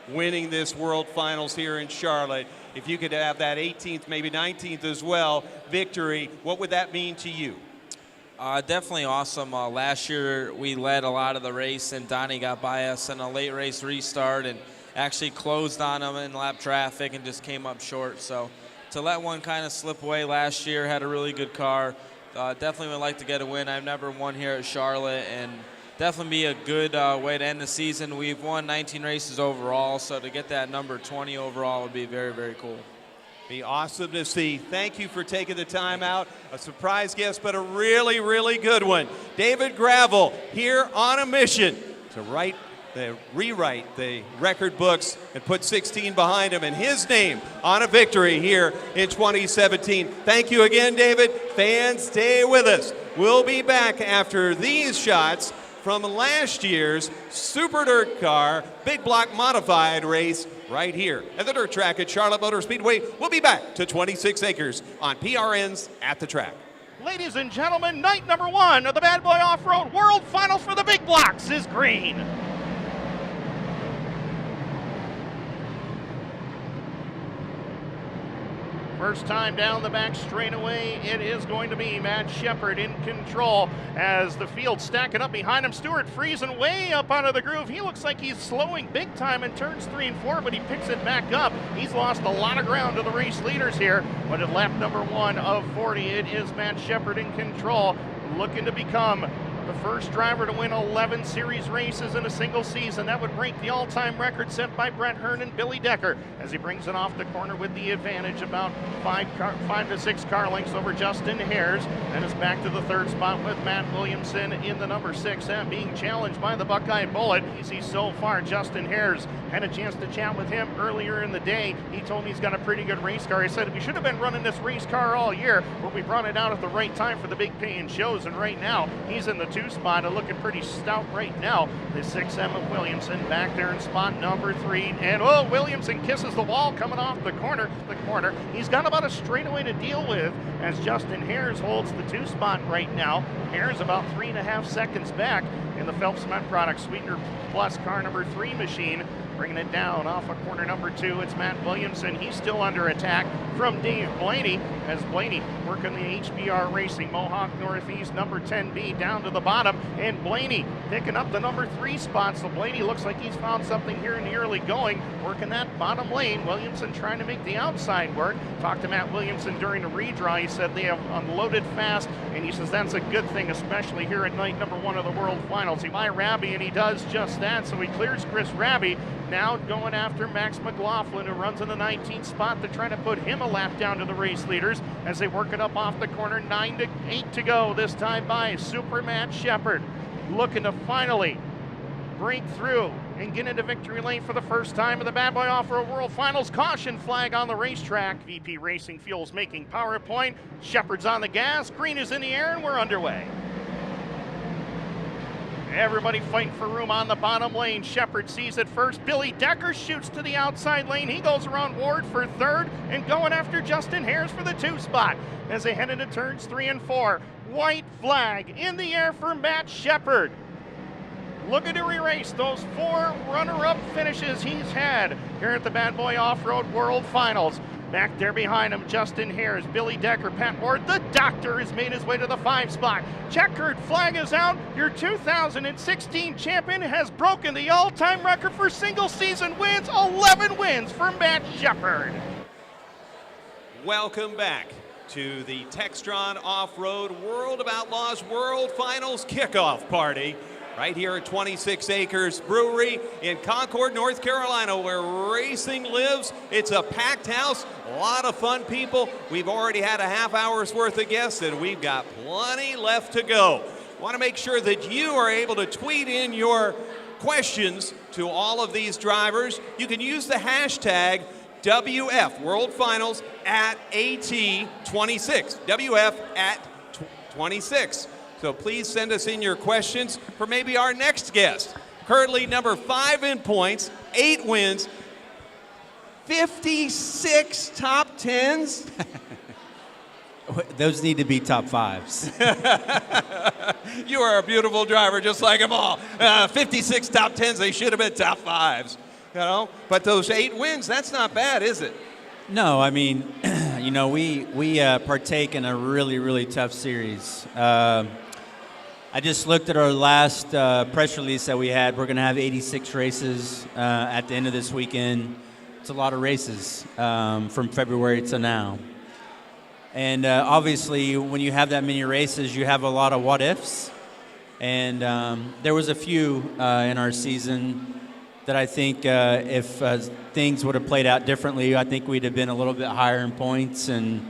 winning this World Finals here in Charlotte? If you could have that 18th, maybe 19th as well, victory, what would that mean to you? Definitely awesome. Last year, we led a lot of the race, and Donnie got by us in a late race restart and actually closed on him in lap traffic and just came up short. So to let one kind of slip away last year, had a really good car. Definitely would like to get a win. I've never won here at Charlotte, and definitely be a good way to end the season. We've won 19 races overall, so to get that number 20 overall would be very, very cool. Be awesome to see. Thank you for taking the time out. A surprise guest, but a really, really good one. David Gravel here on a mission to rewrite the record books and put 16 behind him and his name on a victory here in 2017. Thank you again, David. Fans, stay with us. We'll be back after these shots from last year's Super Dirt Car Big Block Modified race right here at the dirt track at Charlotte Motor Speedway. We'll be back to 26 Acres on PRN's At the Track. Ladies and gentlemen, night number 1 of the Bad Boy Off-Road World Finals for the Big Blocks is green. First time down the back straightaway, it is going to be Matt Shepard in control as the field stacking up behind him. Stuart Friesen way up out of the groove. He looks like he's slowing big time in turns 3 and 4, but he picks it back up. He's lost a lot of ground to the race leaders here, but at lap number 1 of 40, it is Matt Shepard in control, looking to become the first driver to win 11 series races in a single season. That would break the all-time record set by Brett Hearn and Billy Decker as he brings it off the corner with the advantage, about 5 to 6 car lengths over Justin Hares, and is back to the third spot with Matt Williamson in the number 6, and being challenged by the Buckeye Bullet. Easy so far. Justin Hares, had a chance to chat with him earlier in the day. He told me he's got a pretty good race car. He said we should have been running this race car all year, but we brought it out at the right time for the big paying shows, and right now he's in the 2 spot and looking pretty stout right now. The 6M of Williamson back there in spot number 3, and Williamson kisses the wall coming off the corner. He's got about a straightaway to deal with as Justin Hares holds the 2 spot right now. Hares about 3.5 seconds back in the Phelps Cement Products Sweetener Plus car number 3 machine. Bringing it down off of corner number 2, it's Matt Williamson. He's still under attack from Dave Blaney, as Blaney working the HBR Racing Mohawk Northeast number 10B down to the bottom, and Blaney picking up the number 3 spot. So Blaney looks like he's found something here in the early going, working that bottom lane. Williamson trying to make the outside work. Talked to Matt Williamson during the redraw. He said they have unloaded fast, and he says that's a good thing, especially here at night number 1 of the World Finals. He by Raby, and he does just that. So he clears Chris Raby. Now going after Max McLaughlin, who runs in the 19th spot, to try to put him a lap down to the race leaders as they work it up off the corner. 9 to 8 to go, this time by Super Matt Shepard, looking to finally break through and get into victory lane for the first time in the Bad Boy Off-Road World Finals. Caution flag on the racetrack. VP Racing Fuels making PowerPoint. Shepard's on the gas, green is in the air, and we're underway. Everybody fighting for room on the bottom lane. Shepard sees it first. Billy Decker shoots to the outside lane. He goes around Ward for 3rd and going after Justin Hares for the 2 spot as they head into turns 3 and 4. White flag in the air for Matt Shepard. Looking to erase those 4 runner-up finishes he's had here at the Bad Boy Off-Road World Finals. Back there behind him, Justin Hares, Billy Decker, Pat Ward. The Doctor has made his way to the 5 spot. Checkered flag is out. Your 2016 champion has broken the all-time record for single season wins. 11 wins for Matt Shepard. Welcome back to the Textron Off-Road World of Outlaws World Finals Kickoff Party. Right here at 26 Acres Brewery in Concord, North Carolina, where racing lives. It's a packed house, a lot of fun people. We've already had a half hour's worth of guests, and we've got plenty left to go. Want to make sure that you are able to tweet in your questions to all of these drivers. You can use the hashtag WF World Finals at AT26. WF at 26. So please send us in your questions for maybe our next guest. Currently number 5 in points, 8 wins, 56 top 10s. Those need to be top 5s. You are a beautiful driver, just like them all. 56 top 10s, they should have been top 5s. You know, but those 8 wins, that's not bad, is it? No, I mean, you know, we partake in a really, really tough series. I just looked at our last press release that we had. We're going to have 86 races at the end of this weekend. It's a lot of races from February to now. And obviously, when you have that many races, you have a lot of what-ifs. And there was a few in our season that I think if things would have played out differently, I think we'd have been a little bit higher in points. And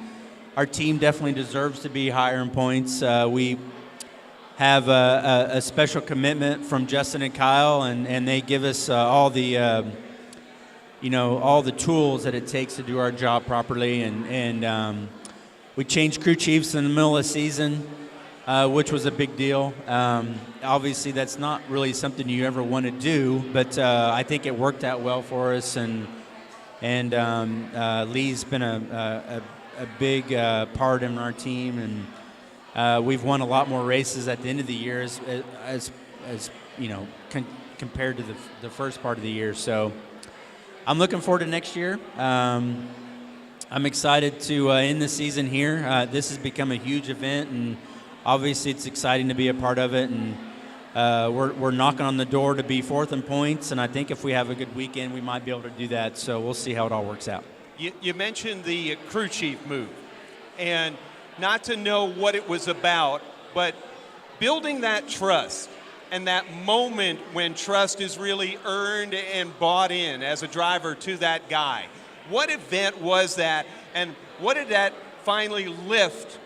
our team definitely deserves to be higher in points. We have a special commitment from Justin and Kyle, and they give us all the all the tools that it takes to do our job properly. And we changed crew chiefs in the middle of the season, which was a big deal. Obviously, that's not really something you ever want to do, but I think it worked out well for us. And Lee's been a big part in our team, and we've won a lot more races at the end of the year as you know, compared to the first part of the year. So I'm looking forward to next year. I'm excited to end the season here. This has become a huge event, and obviously it's exciting to be a part of it. And we're knocking on the door to be 4th in points, and I think if we have a good weekend, we might be able to do that. So we'll see how it all works out. You mentioned the crew chief move, and not to know what it was about, but building that trust and that moment when trust is really earned and bought in as a driver to that guy. What event was that, and what did that finally lift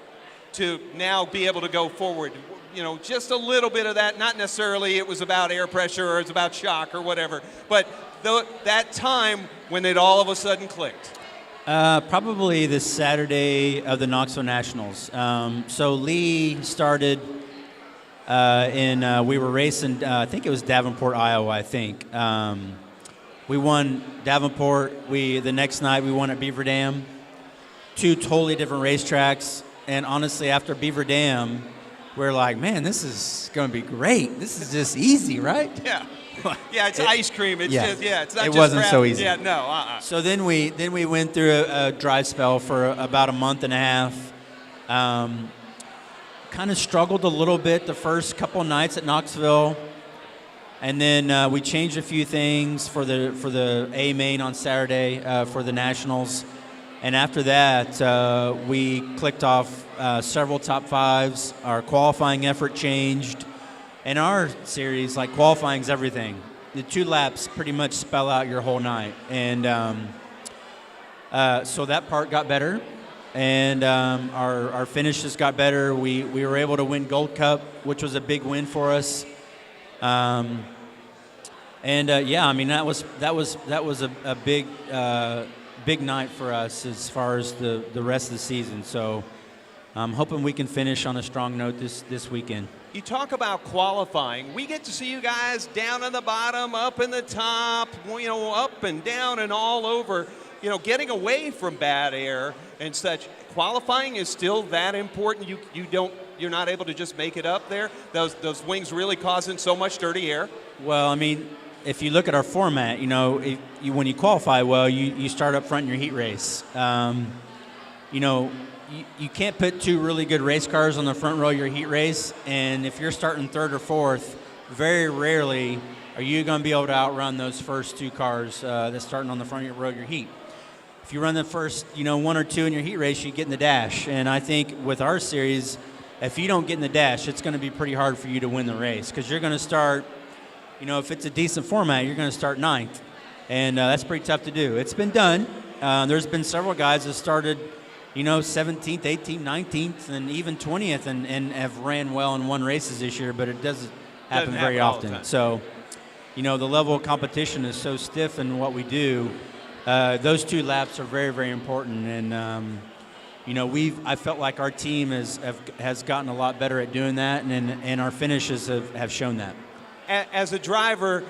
to now be able to go forward? You know, just a little bit of that, not necessarily it was about air pressure or it's about shock or whatever, but that time when it all of a sudden clicked. Probably the Saturday of the Knoxville Nationals. So Lee started we were racing, I think it was Davenport, Iowa, I think. We won Davenport. The next night we won at Beaver Dam. 2 totally different racetracks. And honestly, after Beaver Dam, we're like, man, this is going to be great. This is just easy, right? Yeah. Yeah, it's ice cream. It's just, it's not it just wasn't crap. so easy. Yeah, no. So then we went through a dry spell for about a month and a half. Kind of struggled a little bit the first couple nights at Knoxville, and then we changed a few things for the A main on Saturday for the Nationals, and after that we clicked off several top fives. Our qualifying effort changed. In our series, like, qualifying's everything. The 2 laps pretty much spell out your whole night. And so that part got better. And our finishes got better. We were able to win Gold Cup, which was a big win for us. I mean, that was a big night for us as far as the rest of the season. So I'm hoping we can finish on a strong note this weekend. You talk about qualifying. We get to see you guys down in the bottom, up in the top, up and down and all over, getting away from bad air and such. Qualifying is still that important. You're not able to just make it up there. Those wings really causing so much dirty air. Well, I mean, if you look at our format, when you qualify well, you start up front in your heat race. You can't put 2 really good race cars on the front row of your heat race, and if you're starting 3rd or 4th, very rarely are you going to be able to outrun those first 2 cars that's starting on the front row of your heat. If you run the first, 1 or 2 in your heat race, you get in the dash, and I think with our series, if you don't get in the dash, it's going to be pretty hard for you to win the race, because you're going to start, if it's a decent format, you're going to start 9th, and that's pretty tough to do. It's been done. There's been several guys that started 17th, 18th, 19th, and even 20th, and have ran well and won races this year, but it doesn't happen very often. So, the level of competition is so stiff in what we do. Those 2 laps are very, very important, and I felt like our team has gotten a lot better at doing that, and our finishes have shown that. As a driver,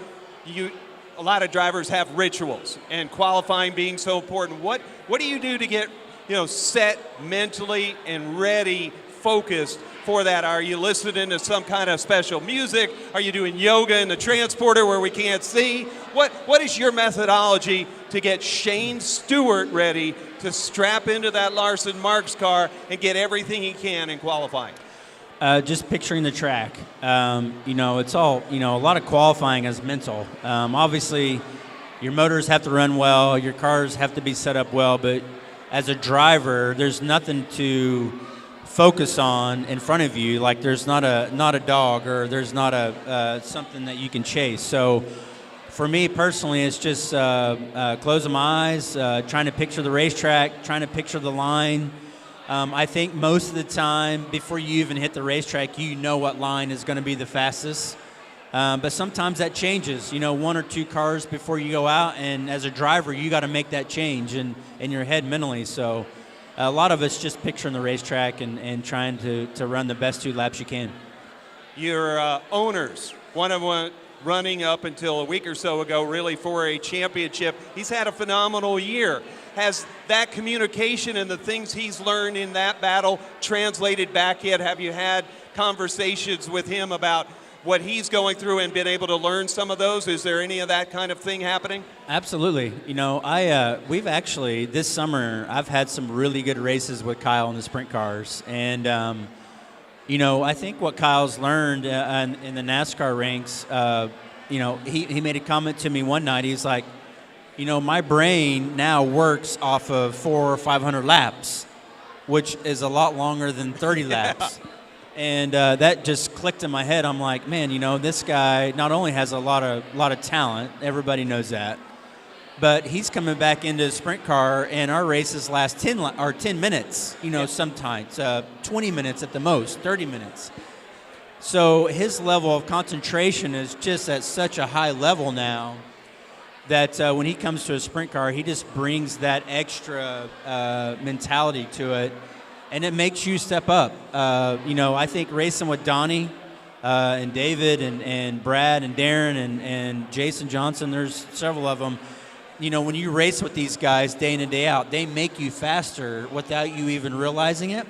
a lot of drivers have rituals, and qualifying being so important. What do you do to get set mentally and ready, focused for that? Are you listening to some kind of special music? Are you doing yoga in the transporter where we can't see? What is your methodology to get Shane Stewart ready to strap into that Larson Marks car and get everything he can in qualifying? Just picturing the track. It's all, a lot of qualifying is mental. Obviously, your motors have to run well, your cars have to be set up well, but as a driver, there's nothing to focus on in front of you. Like, there's not a dog, or there's not something that you can chase. So for me personally, it's just closing my eyes, trying to picture the racetrack, trying to picture the line. I think most of the time, before you even hit the racetrack, what line is going to be the fastest. But sometimes that changes, 1 or 2 cars before you go out, and as a driver, you got to make that change in your head mentally. So a lot of it's just picturing the racetrack and trying to run the best 2 laps you can. Your owners, one of them running up until a week or so ago, really for a championship. He's had a phenomenal year. Has that communication and the things he's learned in that battle translated back yet? Have you had conversations with him about what he's going through and been able to learn some of those? Is there any of that kind of thing happening? Absolutely. We've actually, this summer, I've had some really good races with Kyle in the sprint cars. And, I think what Kyle's learned in the NASCAR ranks, he made a comment to me one night. He's like, my brain now works off of 400 or 500 laps, which is a lot longer than 30 laps. And that just clicked in my head. I'm like, man, you know, this guy not only has a lot of talent, everybody knows that, but he's coming back into a sprint car, and our races last 10 minutes, you know, sometimes 20 minutes at the most, 30 minutes. So his level of concentration is just at such a high level now that when he comes to a sprint car, he just brings that extra mentality to it, and it makes you step up. You know, I think racing with Donnie and David and Brad and Darren and Jason Johnson, there's several of them. You know, when you race with these guys day in and day out, they make you faster without you even realizing it.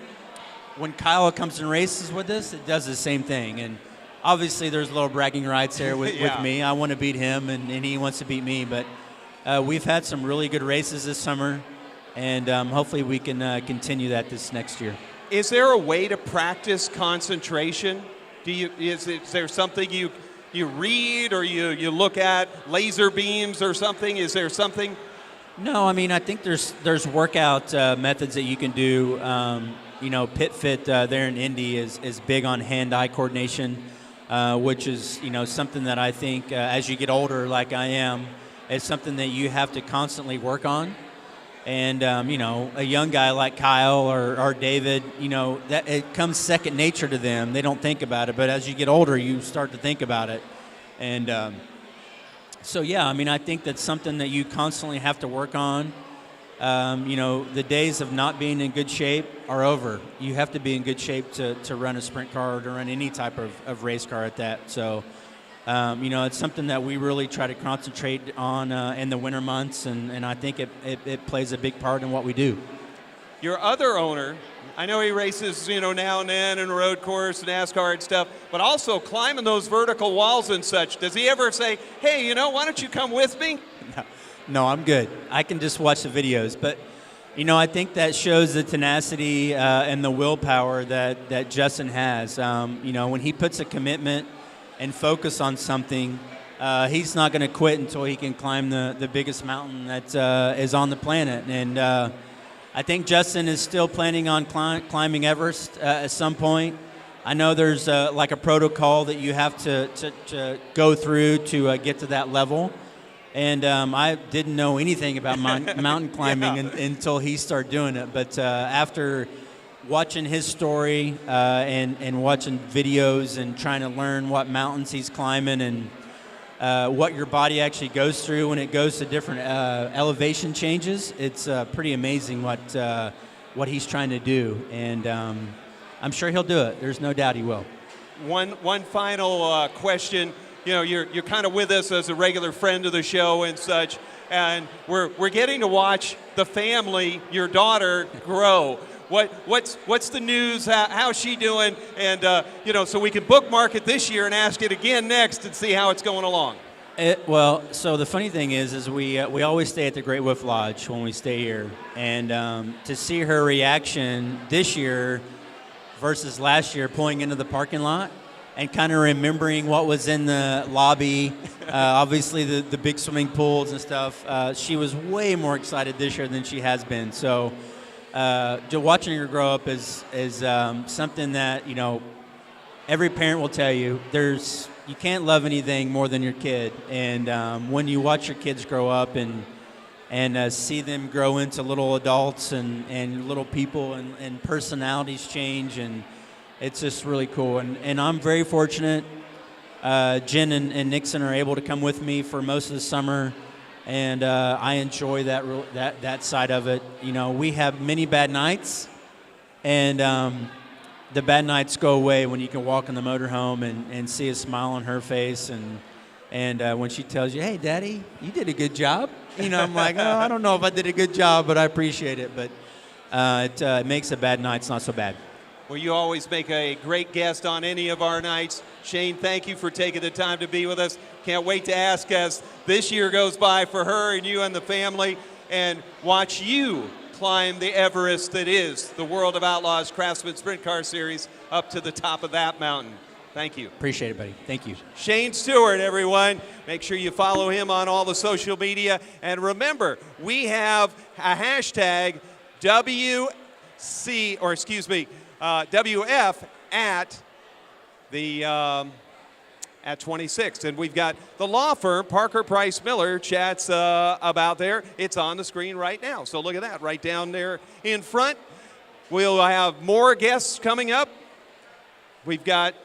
When Kyle comes and races with us, it does the same thing. And obviously there's little bragging rights there with me. I want to beat him, and he wants to beat me. But we've had some really good races this summer, and hopefully we can continue that this next year. Is there a way to practice concentration? Is there something you read, or you look at laser beams or something? Is there something? No, I mean, I think there's workout methods that you can do. You know, Pit Fit there in Indy is big on hand-eye coordination, which is, you know, something that I think as you get older, like I am, is something that you have to constantly work on. And, you know, a young guy like Kyle or David, you know, that it comes second nature to them. They don't think about it. But as you get older, you start to think about it. And so, yeah, I mean, I think that's something that you constantly have to work on. You know, the days of not being in good shape are over. You have to be in good shape to run a sprint car or to run any type of race car at that. So, you know, it's something that we really try to concentrate on in the winter months, and I think it plays a big part in what we do. Your other owner, I know he races, you know, now and then in a road course, NASCAR and stuff, but also climbing those vertical walls and such. Does he ever say, hey, you know, why don't you come with me? No, I'm good. I can just watch the videos. But, you know, I think that shows the tenacity and the willpower that Justin has. You know, when he puts a commitment and focus on something, he's not going to quit until he can climb the biggest mountain that is on the planet. And I think Justin is still planning on climbing Everest at some point. I know there's like a protocol that you have to go through to get to that level. And I didn't know anything about mountain climbing until he started doing it. But after watching his story and watching videos and trying to learn what mountains he's climbing and what your body actually goes through when it goes to different elevation changes, it's pretty amazing what he's trying to do. And I'm sure he'll do it. There's no doubt he will. One final question. You know, you're kind of with us as a regular friend of the show and such, and we're getting to watch the family, your daughter, grow. What's the news? How's she doing? And you know, so we can bookmark it this year and ask it again next and see how it's going along. Well, so the funny thing is we always stay at the Great Wolf Lodge when we stay here, and to see her reaction this year versus last year, pulling into the parking lot and kind of remembering what was in the lobby, obviously the big swimming pools and stuff. She was way more excited this year than she has been. So watching her grow up is something that, you know, every parent will tell you. You can't love anything more than your kid. And when you watch your kids grow up and see them grow into little adults and little people and personalities change, and it's just really cool. And I'm very fortunate. Jen and Nixon are able to come with me for most of the summer, and I enjoy that side of it. You know, we have many bad nights, and the bad nights go away when you can walk in the motorhome and see a smile on her face, and when she tells you, hey, Daddy, you did a good job. You know, I'm like, oh, I don't know if I did a good job, but I appreciate it. But it makes the bad nights not so bad. Well, you always make a great guest on any of our nights. Shane, thank you for taking the time to be with us. Can't wait to ask as this year goes by for her and you and the family, and watch you climb the Everest that is the World of Outlaws Craftsman Sprint Car Series up to the top of that mountain. Thank you. Appreciate it, buddy. Thank you. Shane Stewart, everyone. Make sure you follow him on all the social media. And remember, we have a hashtag WF at the at 26th. And we've got the law firm, Parker Price Miller, chats about there. It's on the screen right now. So look at that, right down there in front. We'll have more guests coming up. We've got,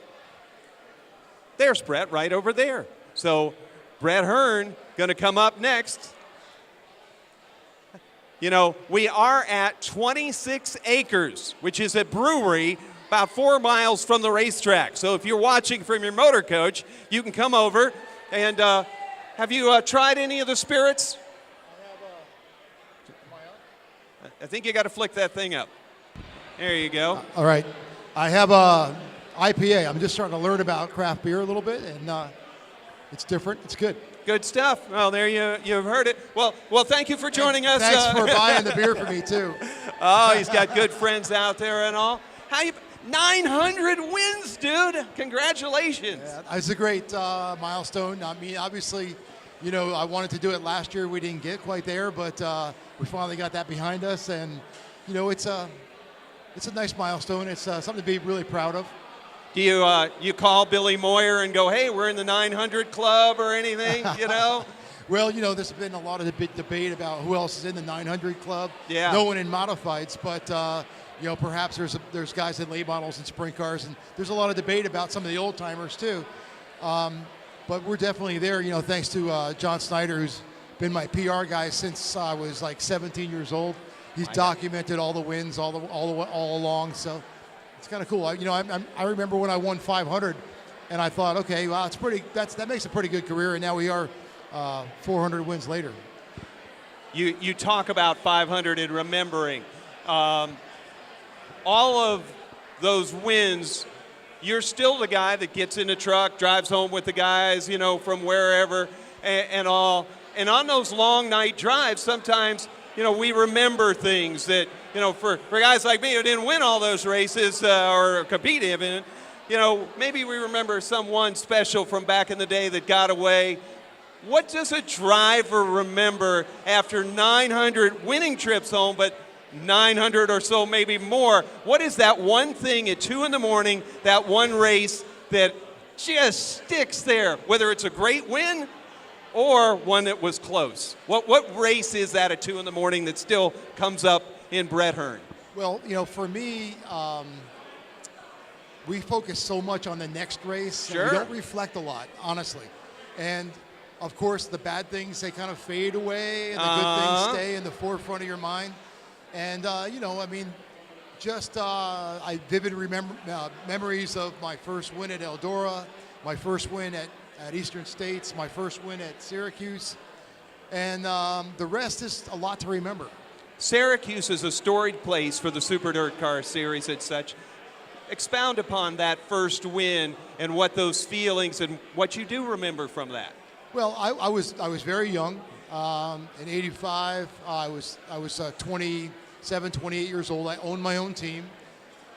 there's Brett right over there. So Brett Hearn going to come up next. You know, we are at 26 acres, which is at Brewery, about 4 miles from the racetrack. So if you're watching from your motor coach, you can come over. And have you tried any of the spirits? I think you got to flick that thing up. There you go. All right. I have a IPA. I'm just starting to learn about craft beer a little bit, and it's different. It's good. Good stuff. Well, there you've heard it. Well, thank you for joining us. Thanks for buying the beer for me too. Oh, he's got good friends out there and all. 900 wins, dude. Congratulations. Yeah, it's a great milestone. I mean, obviously, you know, I wanted to do it last year. We didn't get quite there, but we finally got that behind us, and you know, it's a nice milestone. It's something to be really proud of. Do you call Billy Moyer and go, hey, we're in the 900 club or anything, you know? Well, you know, there's been a lot of debate about who else is in the 900 club. Yeah. No one in modifieds, but, you know, perhaps there's guys in late models and sprint cars, and there's a lot of debate about some of the old timers too. But we're definitely there, you know, thanks to John Snyder, who's been my PR guy since I was like 17 years old. He's documented all the wins all along, so it's kind of cool. I remember when I won 500, and I thought, okay, well, that makes a pretty good career, and now we are 400 wins later. You talk about 500 and remembering. All of those wins, you're still the guy that gets in the truck, drives home with the guys, you know, from wherever and all. And on those long night drives, sometimes, you know, we remember things that, you know, for guys like me who didn't win all those races or compete even, you know, maybe we remember someone special from back in the day that got away. What does a driver remember after 900 winning trips home, but 900 or so, maybe more? What is that one thing at 2 in the morning, that one race that just sticks there, whether it's a great win or one that was close? What race is that at 2 in the morning that still comes up in Brett Hearn? Well, you know, for me, we focus so much on the next race. Sure. And we don't reflect a lot, honestly. And, of course, the bad things, they kind of fade away, and the good things stay in the forefront of your mind. And, you know, I mean, just I vivid memories of my first win at Eldora, my first win at Eastern States, my first win at Syracuse, and the rest is a lot to remember. Syracuse is a storied place for the Super Dirt Car Series and such. Expound upon that first win and what those feelings and what you do remember from that. Well, I was very young. In '85, I was 27, 28 years old. I owned my own team,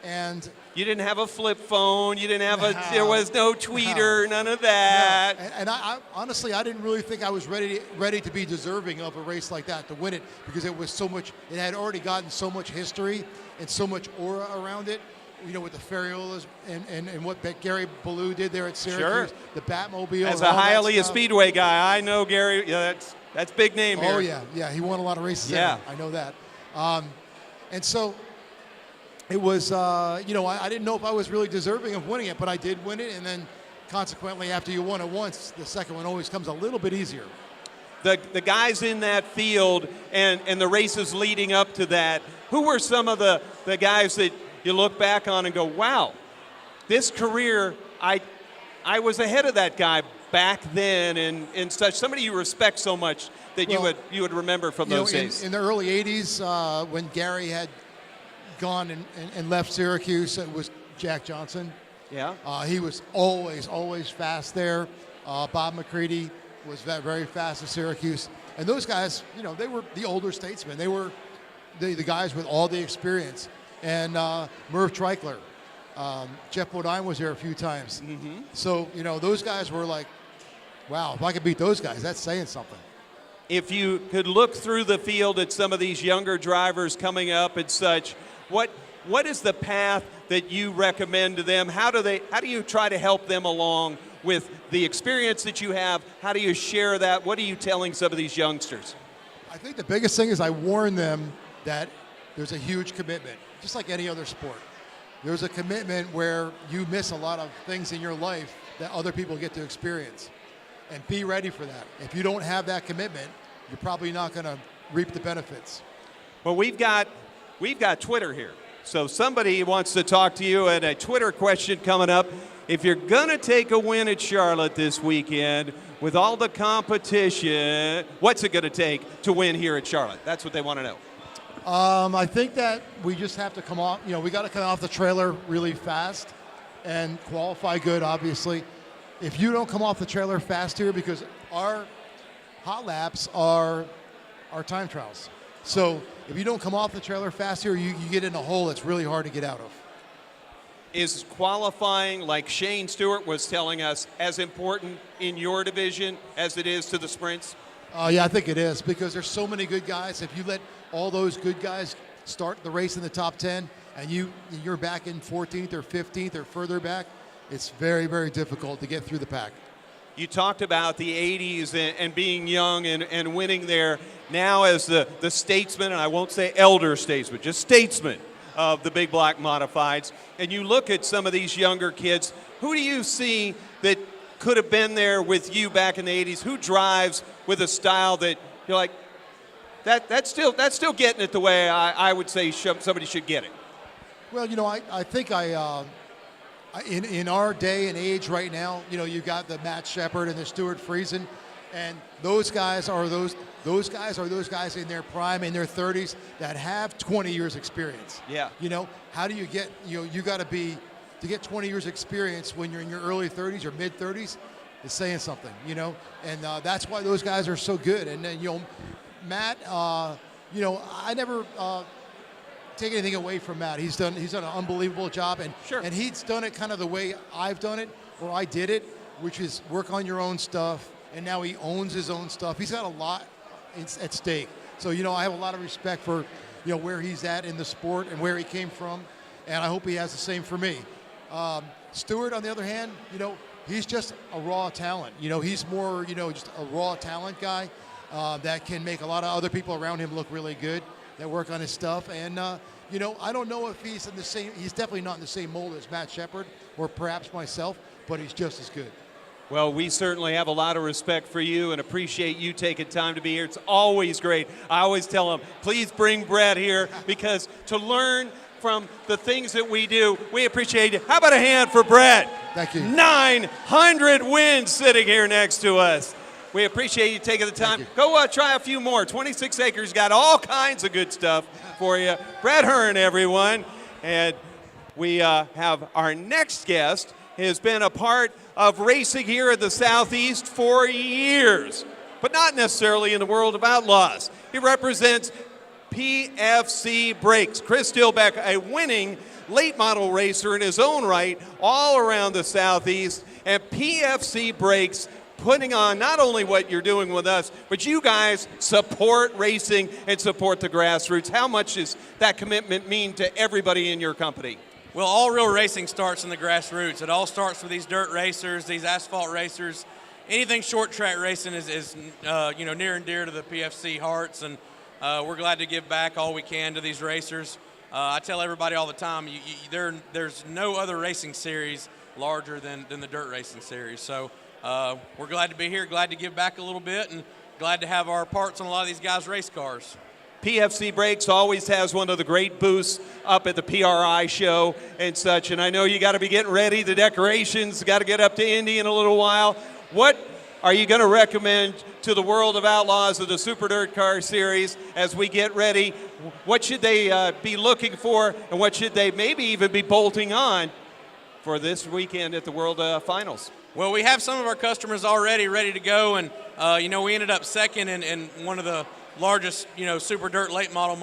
and you didn't have a flip phone. You didn't have there was no tweeter, none of that. No. And I honestly, I didn't really think I was ready to be deserving of a race like that, to win it, because it was so much. It had already gotten so much history and so much aura around it. You know, with the Ferriolas and what Gary Ballou did there at Syracuse, Sure. The Batmobile. As a Hialeah Speedway guy, I know Gary. Yeah, that's big name here. Oh yeah, he won a lot of races. Yeah, I know that. And so it was, you know, I didn't know if I was really deserving of winning it, but I did win it, and then consequently, after you won it once, the second one always comes a little bit easier. The guys in that field and the races leading up to that, who were some of the guys that you look back on and go, wow, this career, I was ahead of that guy back then and such. Somebody you respect so much that you would remember from those days. In the early 80s, when Gary had gone and left Syracuse, it was Jack Johnson. Yeah. He was always fast there. Bob McCready was very fast at Syracuse. And those guys, you know, they were the older statesmen. They were the guys with all the experience. And Merv Treichler, Jeff Bodine was there a few times. Mm-hmm. So, you know, those guys were like, wow, if I could beat those guys, that's saying something. If you could look through the field at some of these younger drivers coming up and such, what is the path that you recommend to them? How do you try to help them along with the experience that you have? How do you share that? What are you telling some of these youngsters? I think the biggest thing is I warn them that there's a huge commitment, just like any other sport. There's a commitment where you miss a lot of things in your life that other people get to experience. And be ready for that. If you don't have that commitment, you're probably not going to reap the benefits. Well, we've got Twitter here. So somebody wants to talk to you, and a Twitter question coming up. If you're going to take a win at Charlotte this weekend, with all the competition, what's it going to take to win here at Charlotte? That's what they want to know. I think that we just have to come off, we got to come off the trailer really fast and qualify good, obviously. If you don't come off the trailer fast here, because our hot laps are our time trials. So if you don't come off the trailer fast here, you get in a hole that's really hard to get out of. Is qualifying, like Shane Stewart was telling us, as important in your division as it is to the sprints? Yeah, I think it is, because there's so many good guys. If you let all those good guys start the race in the top 10 and you're back in 14th or 15th or further back, it's very, very difficult to get through the pack. You talked about the 80s and being young and winning there. Now as the statesman, and I won't say elder statesman, just statesman of the big block modifieds, and you look at some of these younger kids, who do you see that could have been there with you back in the 80s? Who drives with a style that you're like, that's still getting it the way I would say somebody should get it? Well, I think in our day and age right now, you've got the Matt Shepard and the Stuart Friesen, and those guys are those guys in their prime, in their 30s, that have 20 years experience. Yeah. How do you get, you got to get 20 years experience when you're in your early 30s or mid 30s is saying something, and that's why those guys are so good. And then, Matt, I never take anything away from Matt. He's done an unbelievable job, and sure. And he's done it kind of the way I've done it, or I did it, which is work on your own stuff. And now he owns his own stuff. He's got a lot at stake. So I have a lot of respect for where he's at in the sport and where he came from, and I hope he has the same for me. Stewart, on the other hand, he's just a raw talent. He's more just a raw talent guy that can make a lot of other people around him look really good, that work on his stuff. And I don't know if he's he's definitely not in the same mold as Matt Shepard or perhaps myself, but he's just as good. Well, we certainly have a lot of respect for you and appreciate you taking time to be here. It's always great. I always tell them, please bring Brett here, because to learn from the things that we do, we appreciate it. How about a hand for Brett? Thank you. 900 wins sitting here next to us. We appreciate you taking the time. Go try a few more. 26 Acres got all kinds of good stuff for you. Brett Hearn, everyone. And we have our next guest has been a part of racing here in the Southeast for years, but not necessarily in the world of outlaws. He represents PFC Brakes. Chris Stillbeck, a winning late model racer in his own right, all around the Southeast, and PFC Brakes putting on not only what you're doing with us, but you guys support racing and support the grassroots. How much does that commitment mean to everybody in your company? Well, all real racing starts in the grassroots. It all starts with these dirt racers, these asphalt racers. Anything short track racing is near and dear to the PFC hearts, and we're glad to give back all we can to these racers. I tell everybody all the time, there's no other racing series larger than the dirt racing series. So we're glad to be here, glad to give back a little bit, and glad to have our parts on a lot of these guys' race cars. PFC Brakes always has one of the great booths up at the PRI show and such, and I know you got to be getting ready. The decorations got to get up to Indy in a little while. What are you going to recommend to the world of outlaws of the Super Dirt Car Series as we get ready? What should they be looking for, and what should they maybe even be bolting on for this weekend at the World Finals? Well, we have some of our customers already ready to go, and we ended up second in one of the largest, super dirt late model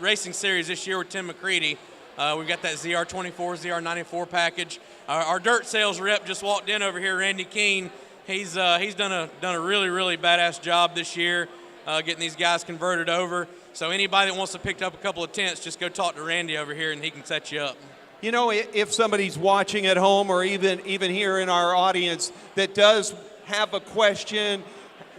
racing series this year with Tim McCready. We've got that ZR24, ZR94 package. Our dirt sales rep just walked in over here, Randy Keene. He's done a really, really badass job this year getting these guys converted over. So anybody that wants to pick up a couple of tents, just go talk to Randy over here and he can set you up. You know, if somebody's watching at home or even here in our audience that does have a question,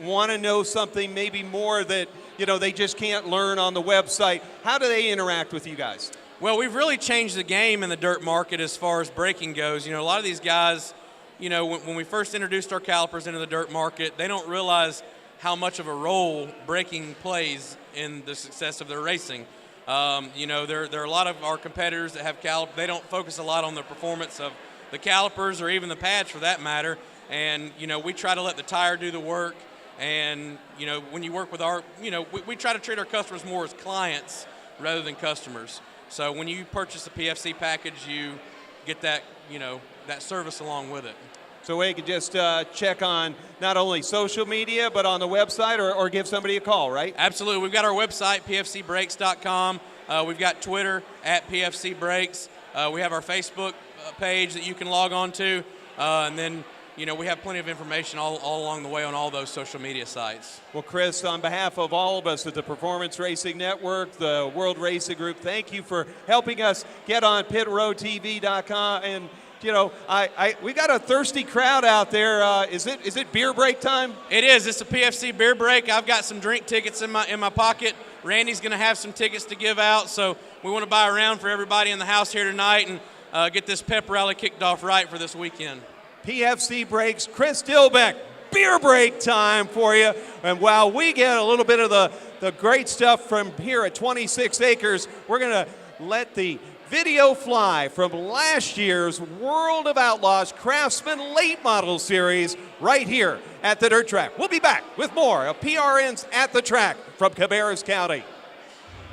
want to know something maybe more that, you know, they just can't learn on the website, how do they interact with you guys? Well, we've really changed the game in the dirt market as far as braking goes. You know, a lot of these guys, you know, when we first introduced our calipers into the dirt market, they don't realize how much of a role braking plays in the success of their racing. You know, there are a lot of our competitors that have calipers. They don't focus a lot on the performance of the calipers or even the pads for that matter. And, you know, we try to let the tire do the work. And, you know, when you work with our, you know, we try to treat our customers more as clients rather than customers. So when you purchase a PFC package, you get that, you know, that service along with it. So we can just check on not only social media, but on the website or give somebody a call, right? Absolutely. We've got our website, pfcbrakes.com. We've got Twitter at pfcbrakes. We have our Facebook page that you can log on to. And then, you know, we have plenty of information all along the way on all those social media sites. Well, Chris, on behalf of all of us at the Performance Racing Network, the World Racing Group, thank you for helping us get on pitroadtv.com. And, you know, we got a thirsty crowd out there. Is it beer break time? It is. It's a PFC beer break. I've got some drink tickets in my pocket. Randy's going to have some tickets to give out, so we want to buy a round for everybody in the house here tonight and get this pep rally kicked off right for this weekend. PFC Breaks, Chris Dilbeck, beer break time for you. And while we get a little bit of the great stuff from here at 26 Acres, we're going to let the video fly from last year's World of Outlaws Craftsman Late Model Series right here at the dirt track. We'll be back with more of PRN's At the Track from Cabarrus County.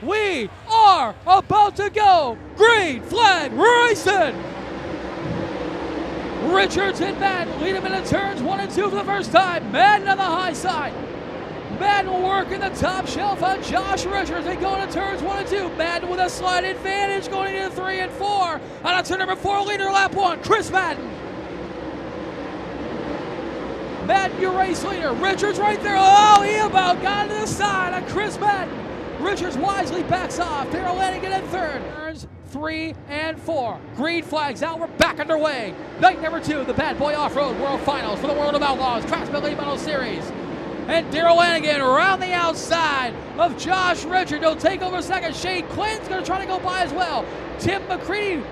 We are about to go green flag racing. Richards and Madden lead him into turns 1 and 2 for the first time. Madden on the high side. Madden working the top shelf on Josh Richards. They go into turns 1 and 2. Madden with a slight advantage going into 3 and 4. On turn number 4, leader lap 1, Chris Madden. Madden, your race leader. Richards right there. Oh, he about got to the side on Chris Madden. Richards wisely backs off. Darrell Lanigan in third. Turns 3 and 4. Green flags out. We're back underway. Night number 2, the Bad Boy Off-Road World Finals for the World of Outlaws Craftsman Late Model Series. And Darrell Lanigan around the outside of Josh Richards. He'll take over second. Shane Clinton's going to try to go by as well. Tim McCready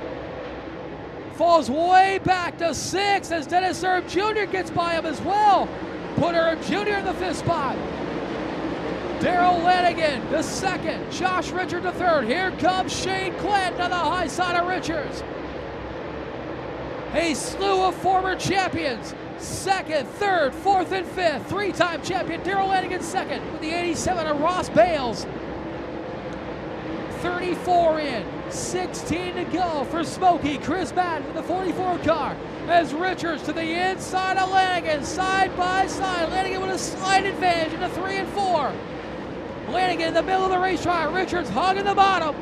falls way back to 6 as Dennis Erb Jr. gets by him as well. Put Erb Jr. in the 5th spot. Darrell Lanigan, the 2nd. Josh Richards, the 3rd. Here comes Shane Clinton on the high side of Richards. A slew of former champions. 2nd, 3rd, 4th, and 5th. 3-time champion Darrell Lanigan 2nd with the 87 of Ross Bales. 34 in, 16 to go for Smokey. Chris Madden with the 44 car. As Richards to the inside of Lanigan, side by side. Lanigan with a slight advantage into 3 and 4. Lanigan in the middle of the racetrack. Richards hogging the bottom.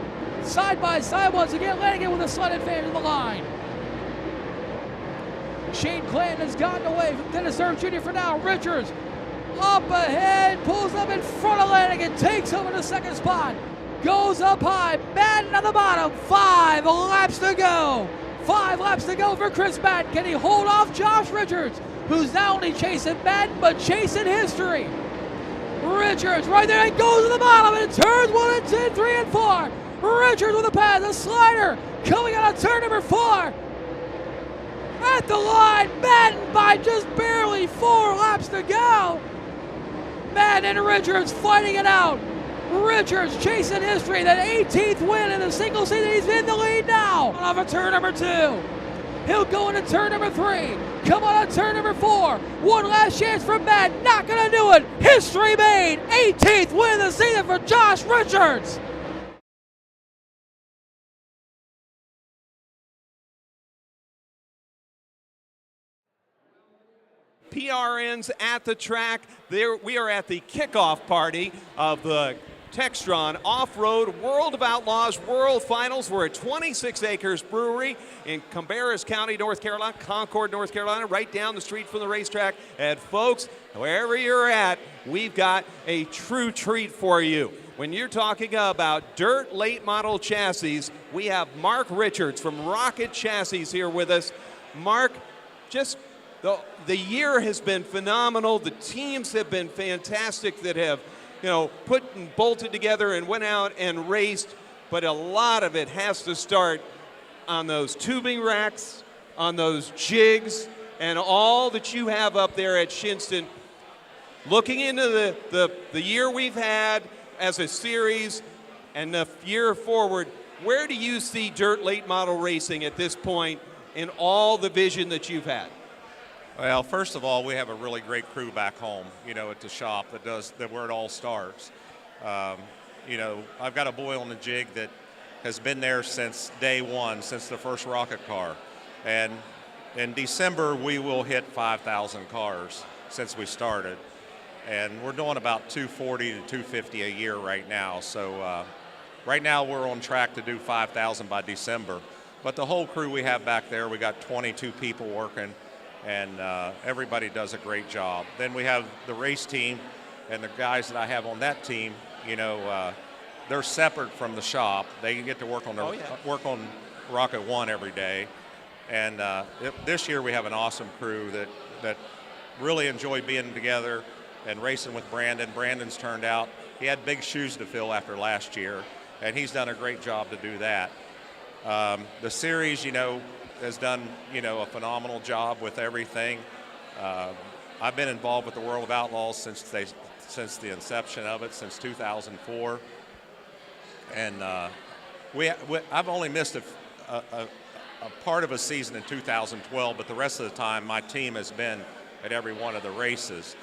Side by side once again. Lanigan with a slight advantage in the line. Shane Clinton has gotten away from Dennis Erb Jr. for now. Richards up ahead, pulls up in front of Lanigan, takes over the 2nd spot. Goes up high, Madden on the bottom. 5 laps to go. 5 laps to go for Chris Madden. Can he hold off Josh Richards, who's not only chasing Madden, but chasing history? Richards right there, and goes to the bottom, and it turns 1 and 2, 3 and 4. Richards with a pass, a slider, coming out of turn number 4. At the line, Madden by just barely 4 laps to go. Madden and Richards fighting it out. Richards chasing history, that 18th win in the single season. He's in the lead now. Off of turn number 2. He'll go into turn number 3. Come on turn number 4. One last chance for Madden. Not going to do it. History made. 18th win of the season for Josh Richards. PRN's At the Track. There, we are at the kickoff party of the Textron Off-Road World of Outlaws World Finals. We're at 26 Acres Brewery in Cabarrus County, North Carolina, Concord, North Carolina, right down the street from the racetrack. And folks, wherever you're at, we've got a true treat for you. when you're talking about dirt late model chassis, we have Mark Richards from Rocket Chassis here with us. Mark, just the year has been phenomenal. The teams have been fantastic that have, put and bolted together and went out and raced, but a lot of it has to start on those tubing racks, on those jigs, and all that you have up there at Shinston. Looking into the year we've had as a series and the year forward, where do you see dirt late model racing at this point in all the vision that you've had? Well, first of all, we have a really great crew back home, at the shop where it all starts. I've got a boy on the jig that has been there since day one, since the first rocket car. And in December, we will hit 5,000 cars since we started. And we're doing about 240 to 250 a year right now. So right now we're on track to do 5,000 by December. But the whole crew we have back there, we got 22 people working, and everybody does a great job. Then we have the race team, and the guys that I have on that team, they're separate from the shop. They get to work on work on Rocket 1 every day. And this year we have an awesome crew that really enjoy being together and racing with Brandon. Brandon's turned out, he had big shoes to fill after last year, and he's done a great job to do that. The series, has done, a phenomenal job with everything. I've been involved with the World of Outlaws since the inception of it, since 2004. And I've only missed a part of a season in 2012, but the rest of the time my team has been at every one of the races.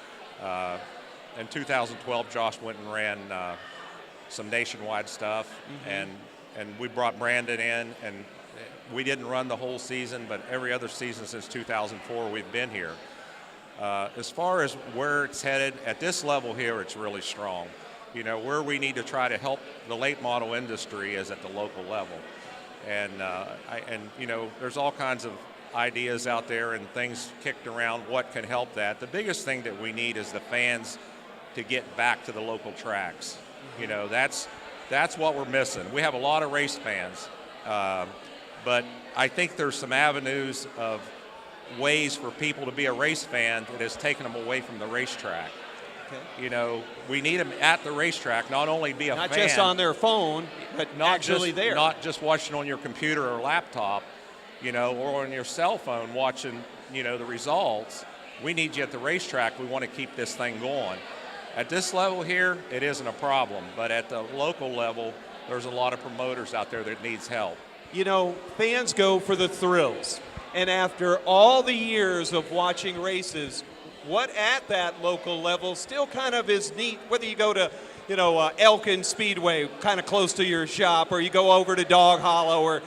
In 2012, Josh went and ran some nationwide stuff, and we brought Brandon in, and we didn't run the whole season, but every other season since 2004 we've been here. As far as where it's headed, at this level here, it's really strong. Where we need to try to help the late model industry is at the local level. And there's all kinds of ideas out there and things kicked around what can help that. The biggest thing that we need is the fans to get back to the local tracks. That's what we're missing. We have a lot of race fans, but I think there's some avenues of ways for people to be a race fan that has taken them away from the racetrack. Okay. We need them at the racetrack, not only be a fan. Not just on their phone, but actually there. Not just watching on your computer or laptop, or on your cell phone watching, the results. We need you at the racetrack. We want to keep this thing going. At this level here, it isn't a problem, but at the local level, there's a lot of promoters out there that needs help. Fans go for the thrills. And after all the years of watching races, what at that local level still kind of is neat, whether you go to, Elkin Speedway, kind of close to your shop, or you go over to Dog Hollow, or,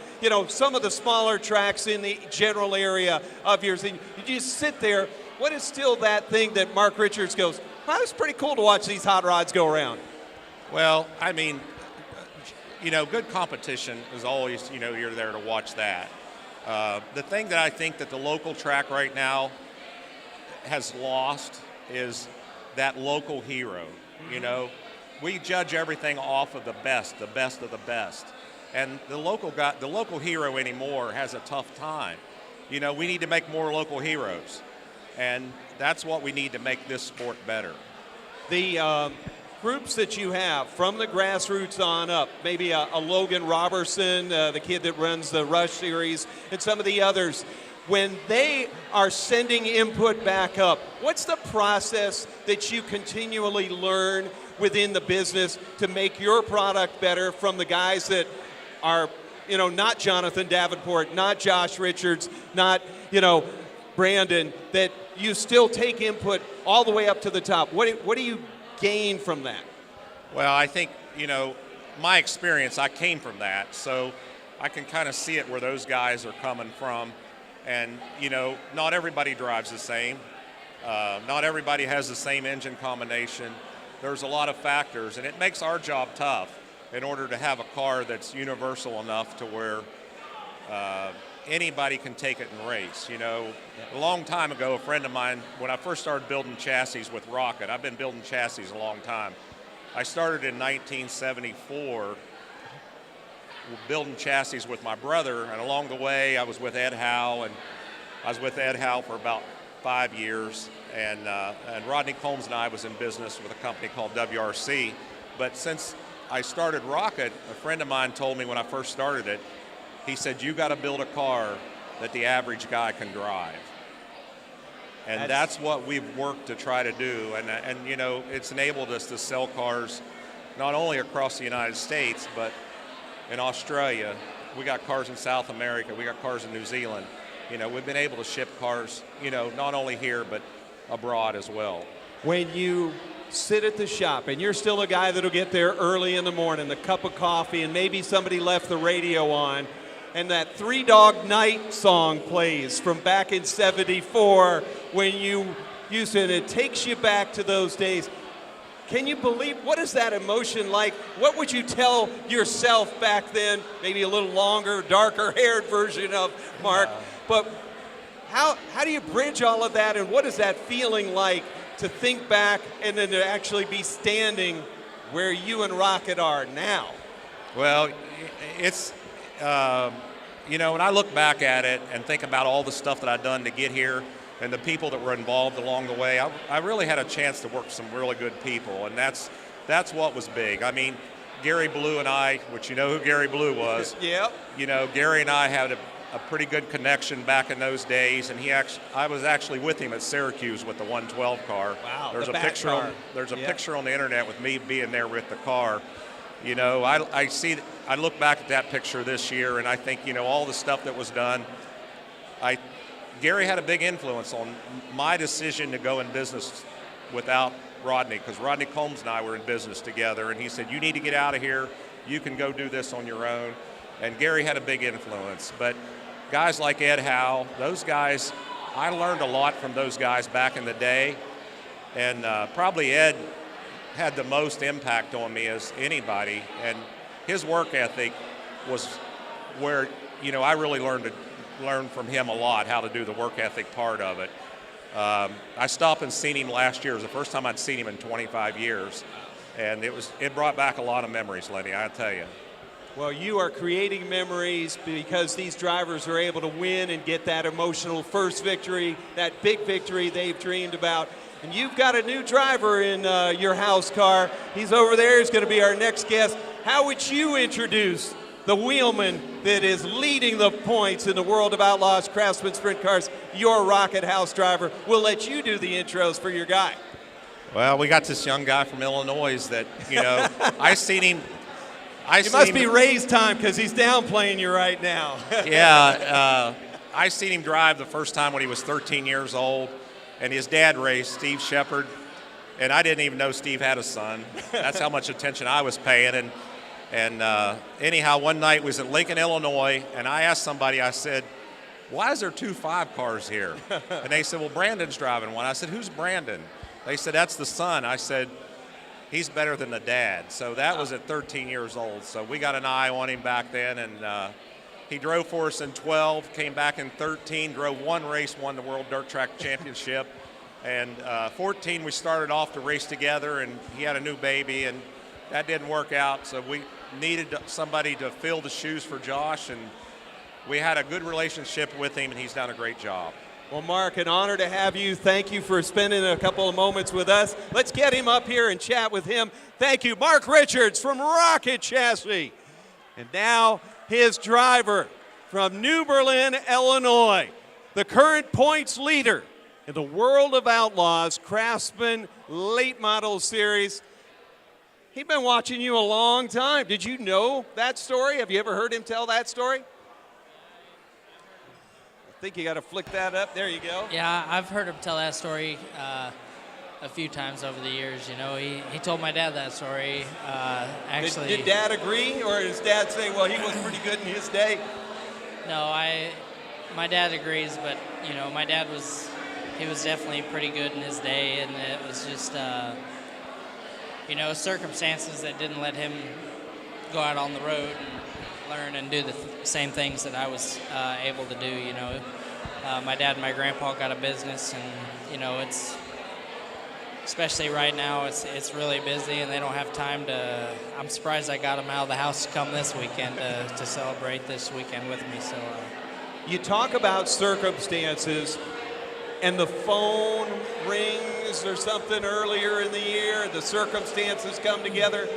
some of the smaller tracks in the general area of yours, and you just sit there. What is still that thing that Mark Richards goes, well, it's pretty cool to watch these hot rods go around? Well, I mean, good competition is always, you're there to watch that. The thing that I think that the local track right now has lost is that local hero. We judge everything off of the best of the best. And the local hero anymore has a tough time. We need to make more local heroes. And that's what we need to make this sport better. The groups that you have from the grassroots on up, maybe a Logan Robertson, the kid that runs the Rush Series, and some of the others, when they are sending input back up, what's the process that you continually learn within the business to make your product better from the guys that are, not Jonathan Davenport, not Josh Richards, not, Brandon, that you still take input all the way up to the top? What do you gain from that? Well, I think, my experience, I came from that, so I can kind of see it where those guys are coming from. And, not everybody drives the same. Not everybody has the same engine combination. There's a lot of factors, and it makes our job tough in order to have a car that's universal enough to where anybody can take it and race. A long time ago, a friend of mine, when I first started building chassis with Rocket, I've been building chassis a long time, I started in 1974 building chassis with my brother, and along the way I was with Ed Howe, and I was with Ed Howe for about 5 years, and Rodney Combs and I was in business with a company called WRC. But since I started Rocket, a friend of mine told me when I first started it, he said, you got to build a car that the average guy can drive. And that's what we've worked to try to do. And you know, it's enabled us to sell cars not only across the United States, but in Australia. We got cars in South America. We got cars in New Zealand. You know, we've been able to ship cars, you know, not only here, but abroad as well. When you sit at the shop and you're still a guy that'll get there early in the morning, a cup of coffee, and maybe somebody left the radio on, and that Three Dog Night song plays from back in '74 when you used to, and it takes you back to those days. Can you believe, what is that emotion like? What would you tell yourself back then? Maybe a little longer, darker haired version of Mark. But how do you bridge all of that, and what is that feeling like to think back and then to actually be standing where you and Rocket are now? Well, it's, you know, when I look back at it and think about all the stuff that I've done to get here and the people that were involved along the way, I really had a chance to work with some really good people, and that's what was big. I mean, Gary Blue and I, which you know who Gary Blue was. Yep. You know, Gary and I had a pretty good connection back in those days, and I was actually with him at Syracuse with the 112 car. Wow, there's the a back picture car. There's a Yep. picture on the internet with me being there with the car. You know, I look back at that picture this year, and I think, you know, all the stuff that was done, Gary had a big influence on my decision to go in business without Rodney, because Rodney Combs and I were in business together, and he said, you need to get out of here, you can go do this on your own. And Gary had a big influence. But guys like Ed Howe, those guys, I learned a lot from those guys back in the day, and probably Ed had the most impact on me as anybody, and his work ethic was where, you know, I really learned from him a lot, how to do the work ethic part of it. I stopped and seen him last year. It was the first time I'd seen him in 25 years, and it brought back a lot of memories, Lenny, I tell you. Well, you are creating memories because these drivers are able to win and get that emotional first victory, that big victory they've dreamed about. And you've got a new driver in your house car. He's over there. He's going to be our next guest. How would you introduce the wheelman that is leading the points in the World of Outlaws Craftsman Sprint Cars, your Rocket House driver? We'll let you do the intros for your guy. Well, we got this young guy from Illinois that, you know, I seen him. It must be Ray's time because he's downplaying you right now. Yeah, I seen him drive the first time when he was 13 years old, and his dad raced, Steve Shepard, and I didn't even know Steve had a son. That's how much attention I was paying. And anyhow, one night was at Lincoln, Illinois, and I asked somebody, I said, why is there 2 5 cars here? And they said, well, Brandon's driving one. I said, who's Brandon? They said, that's the son. I said, he's better than the dad. So that was at 13 years old. So we got an eye on him back then, and he drove for us in 12, came back in 13, drove one race, won the World Dirt Track Championship. And 14, we started off to race together, and he had a new baby, and that didn't work out. So we needed somebody to fill the shoes for Josh, and we had a good relationship with him, and he's done a great job. Well, Mark, an honor to have you. Thank you for spending a couple of moments with us. Let's get him up here and chat with him. Thank you, Mark Richards from Rocket Chassis. And now his driver from New Berlin, Illinois, the current points leader in the World of Outlaws Craftsman Late Model Series. He's been watching you a long time. Did you know that story? Have you ever heard him tell that story? I think you got to flick that up. There you go. Yeah, I've heard him tell that story a few times over the years. You know, he told my dad that story. Actually, did Dad agree, or is Dad saying, well, he was pretty good in his day? No, my dad agrees, but you know, my dad was definitely pretty good in his day, and it was just you know, circumstances that didn't let him go out on the road and learn and do the same things that I was able to do. You know, my dad and my grandpa got a business, and you know, it's especially right now, it's really busy and they don't have time to. I'm surprised I got them out of the house to come this weekend to celebrate this weekend with me. So. You talk about circumstances, and the phone rings or something earlier in the year, the circumstances come together.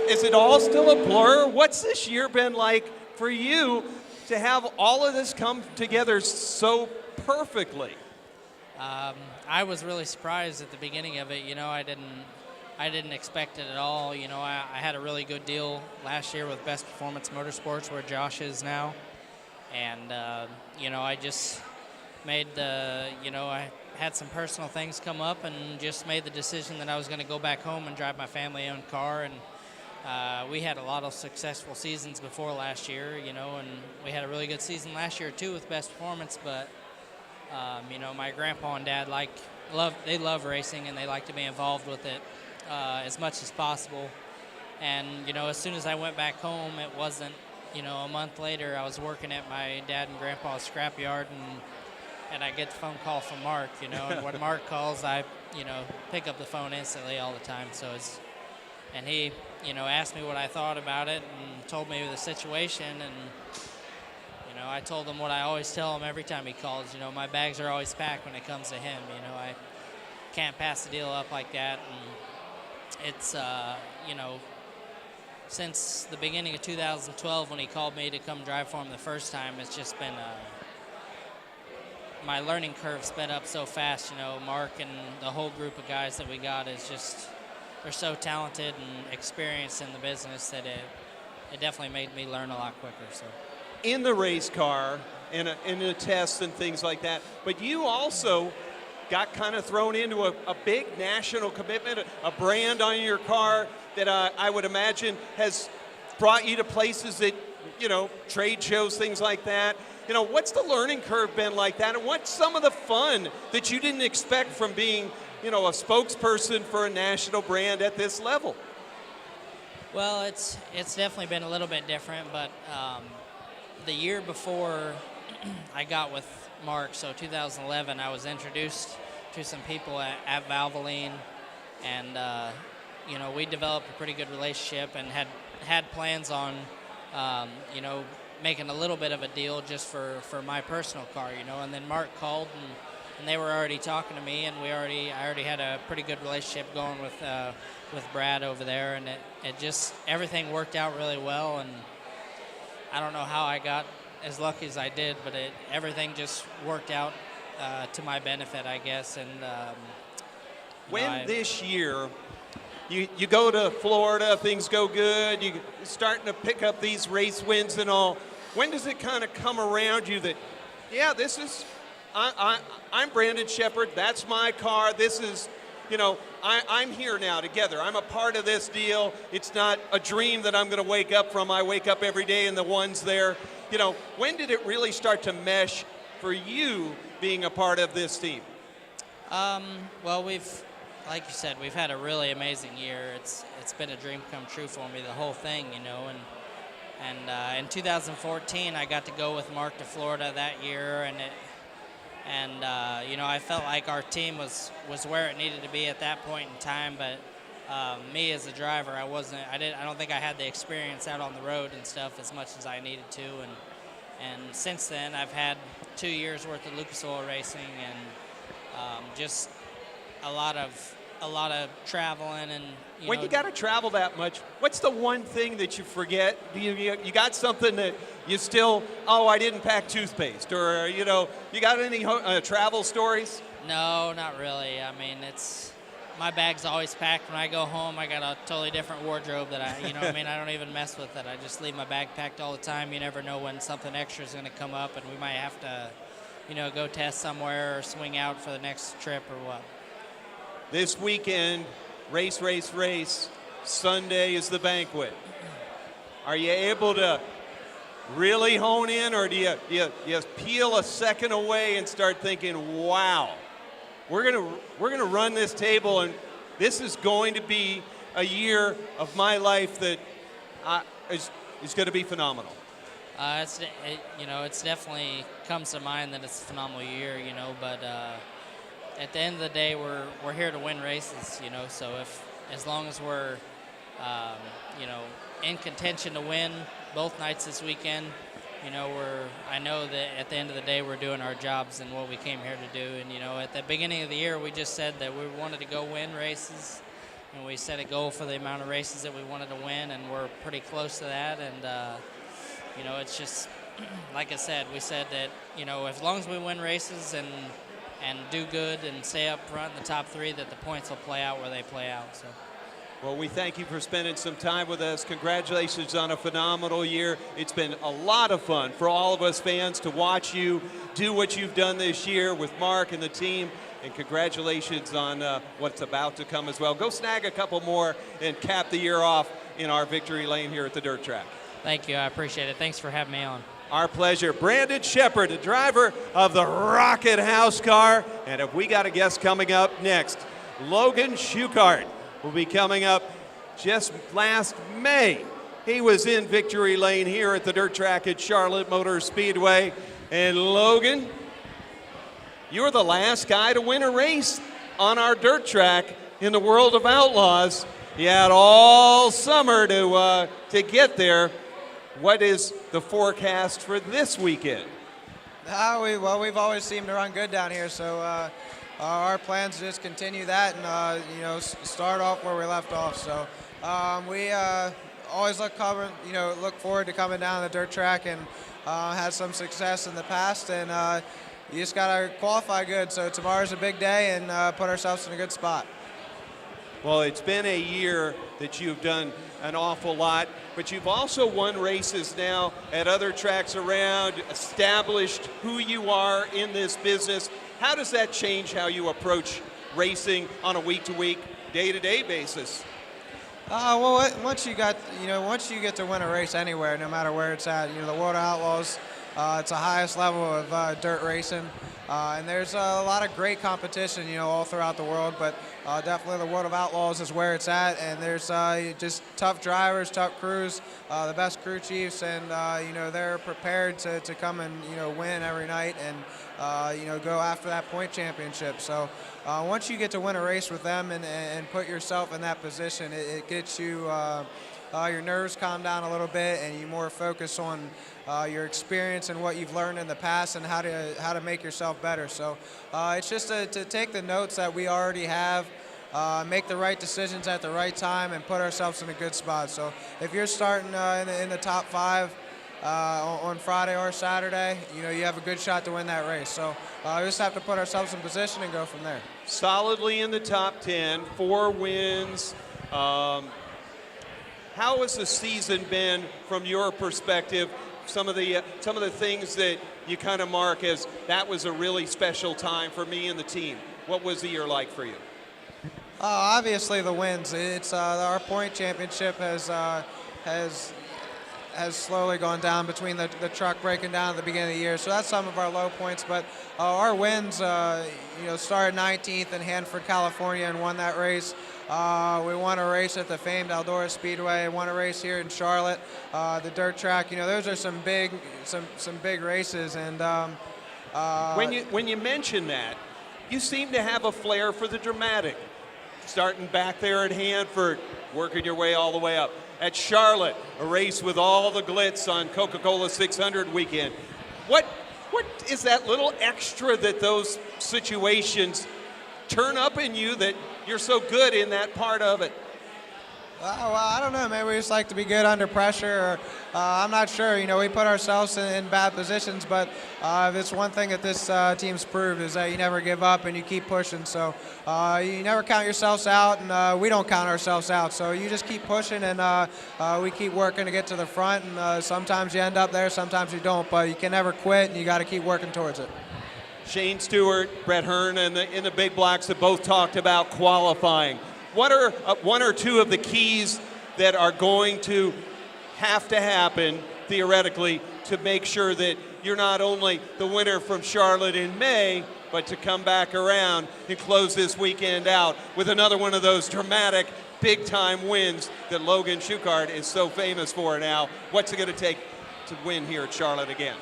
Is it all still a blur? What's this year been like for you to have all of this come together so perfectly? I was really surprised at the beginning of it. You know, I didn't expect it at all. You know, I had a really good deal last year with Best Performance Motorsports, where Josh is now. And, you know, I just made I had some personal things come up and just made the decision that I was going to go back home and drive my family-owned car. And we had a lot of successful seasons before last year, you know, and we had a really good season last year, too, with Best Performance. But, you know, my grandpa and dad they love racing, and they like to be involved with it as much as possible. And, you know, as soon as I went back home, it wasn't, you know, a month later, I was working at my dad and grandpa's scrapyard, and I get the phone call from Mark, you know, and when Mark calls, I, you know, pick up the phone instantly all the time. So and he, you know, asked me what I thought about it and told me the situation, and, you know, I told him what I always tell him every time he calls, you know, my bags are always packed when it comes to him, you know, I can't pass the deal up like that, and it's, you know, since the beginning of 2012 when he called me to come drive for him the first time, it's just been my learning curve sped up so fast. You know, Mark and the whole group of guys that we got is just, they're so talented and experienced in the business that it definitely made me learn a lot quicker. So, in the race car, in the tests and things like that, but you also got kind of thrown into a big national commitment, a brand on your car that I would imagine has brought you to places that, you know, trade shows, things like that. You know, what's the learning curve been like that, and what's some of the fun that you didn't expect from being, you know, a spokesperson for a national brand at this level? Well, it's definitely been a little bit different, but the year before I got with Mark, so 2011, I was introduced to some people at Valvoline, and you know, we developed a pretty good relationship and had plans on, you know, making a little bit of a deal just for my personal car, you know. And then Mark called, and they were already talking to me, and I already had a pretty good relationship going with Brad over there, and it just, everything worked out really well. And I don't know how I got as lucky as I did, but everything just worked out to my benefit, I guess. And this year, you go to Florida, things go good, you're starting to pick up these race wins and all. When does it kind of come around you that, yeah, this is, I'm Brandon Sheppard, that's my car, this is, you know, I'm here now together. I'm a part of this deal. It's not a dream that I'm going to wake up from. I wake up every day and the one's there. You know, when did it really start to mesh for you being a part of this team? Well, like you said, we've had a really amazing year. It's been a dream come true for me, the whole thing, you know. And in 2014, I got to go with Mark to Florida that year, and you know, I felt like our team was where it needed to be at that point in time. But me as a driver, I don't think I had the experience out on the road and stuff as much as I needed to. And since then, I've had 2 years worth of Lucas Oil racing, and just a lot of traveling. And when you got to travel that much, what's the one thing that you forget? You got something that you still, I didn't pack toothpaste, or, you know, you got any travel stories? No, not really. I mean, my bag's always packed. When I go home, I got a totally different wardrobe that I don't even mess with it. I just leave my bag packed all the time. You never know when something extra is going to come up, and we might have to, you know, go test somewhere or swing out for the next trip or what. This weekend, race. Sunday is the banquet. Are you able to really hone in, or do you peel a second away and start thinking, wow, we're gonna run this table, and this is going to be a year of my life that is going to be phenomenal? You know, it's definitely comes to mind that it's a phenomenal year, you know, but at the end of the day, we're here to win races, you know. So as long as we're, you know, in contention to win both nights this weekend, you know, I know that at the end of the day, we're doing our jobs and what we came here to do. And, you know, at the beginning of the year, we just said that we wanted to go win races, and we set a goal for the amount of races that we wanted to win, and we're pretty close to that. And, you know, it's just, like I said, we said that, you know, as long as we win races and do good and stay up front in the top 3, that the points will play out where they play out. So. Well, we thank you for spending some time with us. Congratulations on a phenomenal year. It's been a lot of fun for all of us fans to watch you do what you've done this year with Mark and the team. And congratulations on what's about to come as well. Go snag a couple more and cap the year off in our victory lane here at the dirt track. Thank you. I appreciate it. Thanks for having me on. Our pleasure. Brandon Shepard, the driver of the Rocket House car. And if we got a guest coming up next, Logan Schuchart will be coming up just last May. He was in victory lane here at the dirt track at Charlotte Motor Speedway. And Logan, you're the last guy to win a race on our dirt track in the World of Outlaws. You had all summer to get there. What is the forecast for this weekend? We've always seemed to run good down here, so our plans is just continue that and you know, start off where we left off. So we always look forward to coming down the dirt track and had some success in the past, and you just gotta qualify good. So tomorrow's a big day and put ourselves in a good spot. Well, it's been a year that you've done an awful lot, but you've also won races now at other tracks around, established who you are in this business. How does that change how you approach racing on a week-to-week, day-to-day basis? Well, once you get to win a race anywhere, no matter where it's at, you know, the World of Outlaws, it's the highest level of dirt racing. And there's a lot of great competition, you know, all throughout the world, but definitely the World of Outlaws is where it's at, and there's just tough drivers, tough crews, the best crew chiefs, and, you know, they're prepared to come and, you know, win every night and, you know, go after that point championship. So once you get to win a race with them and put yourself in that position, it gets you your nerves calm down a little bit, and you more focus on your experience and what you've learned in the past and how to make yourself better. So it's just to take the notes that we already have, make the right decisions at the right time, and put ourselves in a good spot. So if you're starting in the top 5 on Friday or Saturday, you know, you have a good shot to win that race. So we just have to put ourselves in position and go from there. Solidly in the top 10, 4 wins. How has the season been from your perspective? Some of the things that you kind of mark as that was a really special time for me and the team. What was the year like for you? Obviously the wins. It's our point championship has slowly gone down between the truck breaking down at the beginning of the year. So that's some of our low points. But our wins, you know, started 19th in Hanford, California, and won that race. We won a race at the famed Eldora Speedway, won a race here in Charlotte, the dirt track. You know, those are some big races. And when you mention that, you seem to have a flair for the dramatic. Starting back there at Hanford, working your way all the way up. At Charlotte, a race with all the glitz on Coca-Cola 600 weekend. What is that little extra that those situations turn up in you that you're so good in that part of it? Well, I don't know. Maybe we just like to be good under pressure. Or, I'm not sure. You know, we put ourselves in bad positions, but it's one thing that this team's proved is that you never give up and you keep pushing. So you never count yourselves out, and we don't count ourselves out. So you just keep pushing, and we keep working to get to the front. And sometimes you end up there, sometimes you don't. But you can never quit, and you got to keep working towards it. Shane Stewart, Brett Hearn, and in the big blocks have both talked about qualifying. What are one or two of the keys that are going to have to happen, theoretically, to make sure that you're not only the winner from Charlotte in May, but to come back around and close this weekend out with another one of those dramatic, big-time wins that Logan Schuchart is so famous for now? What's it going to take to win here at Charlotte again?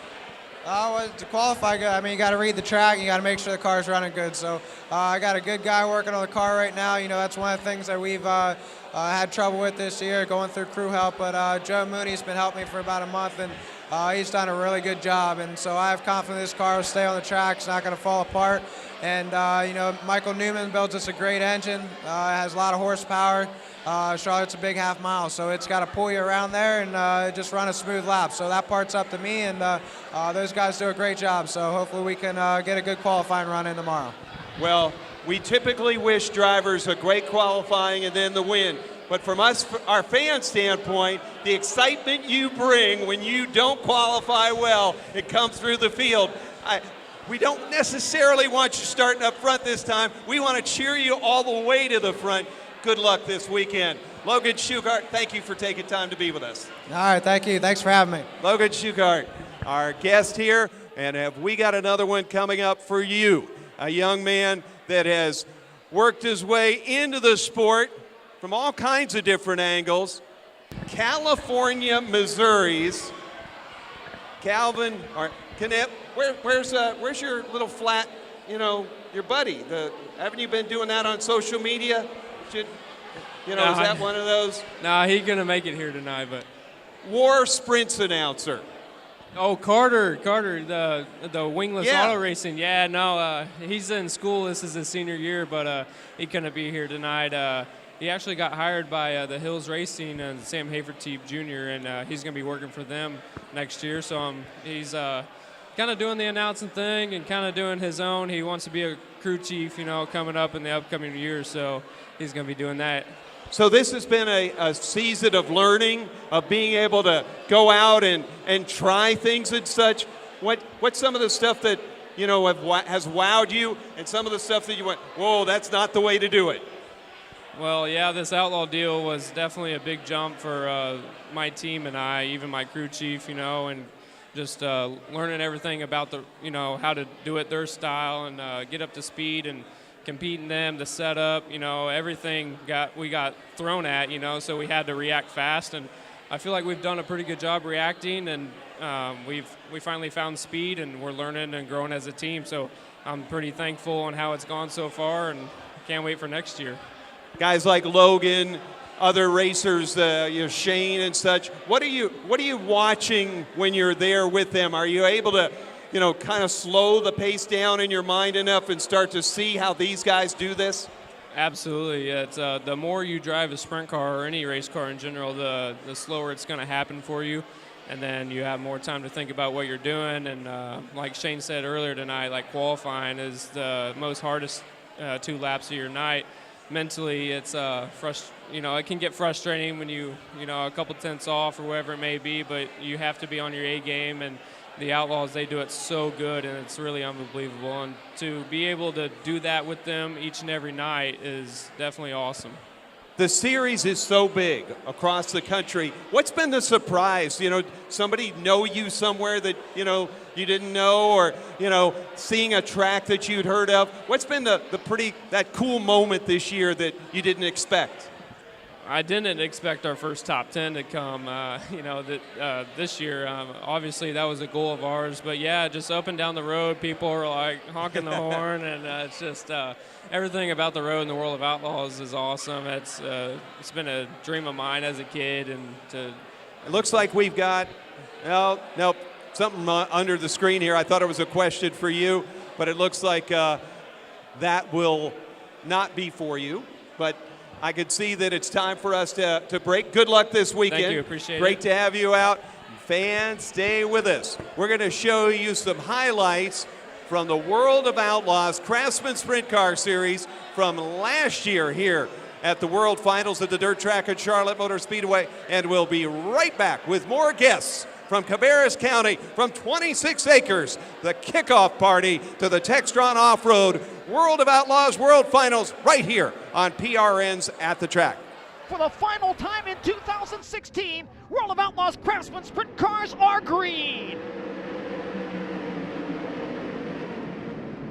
Well, to qualify, I mean, you got to read the track. You got to make sure the car's running good. So I got a good guy working on the car right now. You know, that's one of the things that we've had trouble with this year, going through crew help. But Joe Mooney's been helping me for about a month, and he's done a really good job. And so I have confidence this car will stay on the track. It's not going to fall apart. And, you know, Michael Newman builds us a great engine. It has a lot of horsepower. Charlotte's a big half mile, so it's got to pull you around there and just run a smooth lap. So that part's up to me, and those guys do a great job. So hopefully we can get a good qualifying run in tomorrow. Well, we typically wish drivers a great qualifying and then the win. But from us, our fan standpoint, the excitement you bring when you don't qualify well, it comes through the field. We don't necessarily want you starting up front this time. We want to cheer you all the way to the front. Good luck this weekend. Logan Shugart, thank you for taking time to be with us. All right, thank you. Thanks for having me. Logan Shugart, our guest here, and have we got another one coming up for you? A young man that has worked his way into the sport from all kinds of different angles. California, Missouri's Calvin, or Knipp, where's your little flat, you know, your buddy? Haven't you been doing that on social media? Is that one of those? Nah, he's going to make it here tonight, but. War Sprints announcer. Oh, Carter, the wingless auto racing. Yeah, no, he's in school. This is his senior year, but he couldn't be here tonight. He actually got hired by the Hills Racing and Sam Haverty Jr., and he's going to be working for them next year. So he's kind of doing the announcing thing and kind of doing his own. He wants to be a crew chief, you know, coming up in the upcoming years. So he's going to be doing that. So this has been a season of learning, of being able to go out and try things and such. What's some of the stuff that, you know, has wowed you, and some of the stuff that you went, whoa, that's not the way to do it? Well, yeah, this outlaw deal was definitely a big jump for my team and I, even my crew chief, you know, and just learning everything about how to do it their style and get up to speed and compete in them, the setup, you know, everything we got thrown at, you know, so we had to react fast, and I feel like we've done a pretty good job reacting, and we finally found speed, and we're learning and growing as a team. So I'm pretty thankful on how it's gone so far, and can't wait for next year. Guys like Logan, other racers, Shane and such. What are you watching when you're there with them? Are you able to, you know, kind of slow the pace down in your mind enough and start to see how these guys do this? Absolutely. It's the more you drive a sprint car or any race car in general, the slower it's going to happen for you, and then you have more time to think about what you're doing. And like Shane said earlier tonight, like qualifying is the most hardest 2 laps of your night. Mentally, it's it can get frustrating when you a couple tenths off or whatever it may be, but you have to be on your A game, and the Outlaws, they do it so good, and it's really unbelievable. And to be able to do that with them each and every night is definitely awesome. The series is so big across the country. What's been the surprise? You know, somebody know you somewhere that, you know, you didn't know, or, you know, seeing a track that you'd heard of? What's been that cool moment this year that you didn't expect? I didn't expect our first top 10 to come, this year. Obviously, that was a goal of ours. But, yeah, just up and down the road, people are, like, honking the horn. And it's just everything about the road in the world of Outlaws is awesome. It's been a dream of mine as a kid. It looks like we've got something under the screen here. I thought it was a question for you, but it looks like that will not be for you. But I could see that it's time for us to break. Good luck this weekend. Thank you, appreciate it. Great to have you out. Fans, stay with us. We're going to show you some highlights from the World of Outlaws Craftsman Sprint Car Series from last year here at the World Finals at the Dirt Track at Charlotte Motor Speedway, and we'll be right back with more guests from Cabarrus County, from 26 acres, the kickoff party to the Textron Off-Road World of Outlaws World Finals right here on PRN's At the Track. For the final time in 2016, World of Outlaws Craftsman Sprint Cars are green.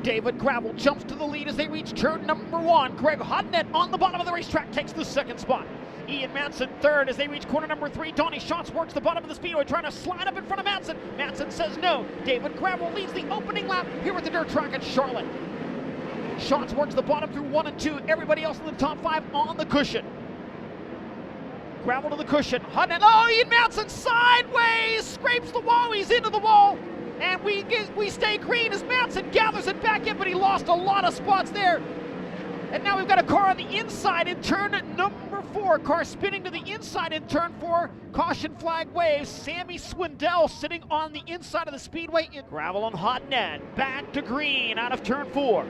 David Gravel jumps to the lead as they reach turn number 1. Greg Hodnett on the bottom of the racetrack takes the second spot. Ian Madsen third as they reach corner number 3. Donnie Schatz works the bottom of the speedway, trying to slide up in front of Madsen. Madsen says no. David Gravel leads the opening lap here at the dirt track at Charlotte. Schatz works the bottom through 1 and 2. Everybody else in the top 5 on the cushion. Gravel to the cushion. Hudden. Oh, Ian Madsen sideways scrapes the wall. He's into the wall. And we stay green as Madsen gathers it back in, but he lost a lot of spots there. And now we've got a car on the inside in turn number 4. Car spinning to the inside in turn 4. Caution flag waves. Sammy Swindell sitting on the inside of the speedway. Gravel on hot net. Back to green out of turn 4.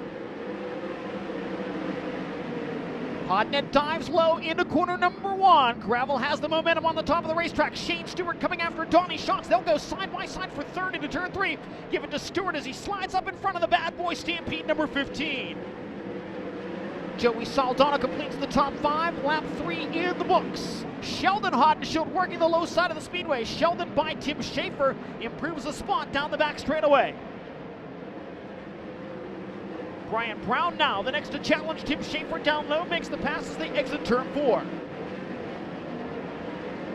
Hodnett dives low into corner number 1. Gravel has the momentum on the top of the racetrack. Shane Stewart coming after Donnie Schatz. They'll go side by side for third into turn 3. Give it to Stewart as he slides up in front of the bad boy Stampede number 15. Joey Saldana completes the top 5. Lap 3 in the books. Sheldon Hodenshield working the low side of the speedway. Sheldon by Tim Schaefer improves a spot down the back straightaway. Brian Brown now, the next to challenge. Tim Schaefer down low, makes the pass as they exit turn 4.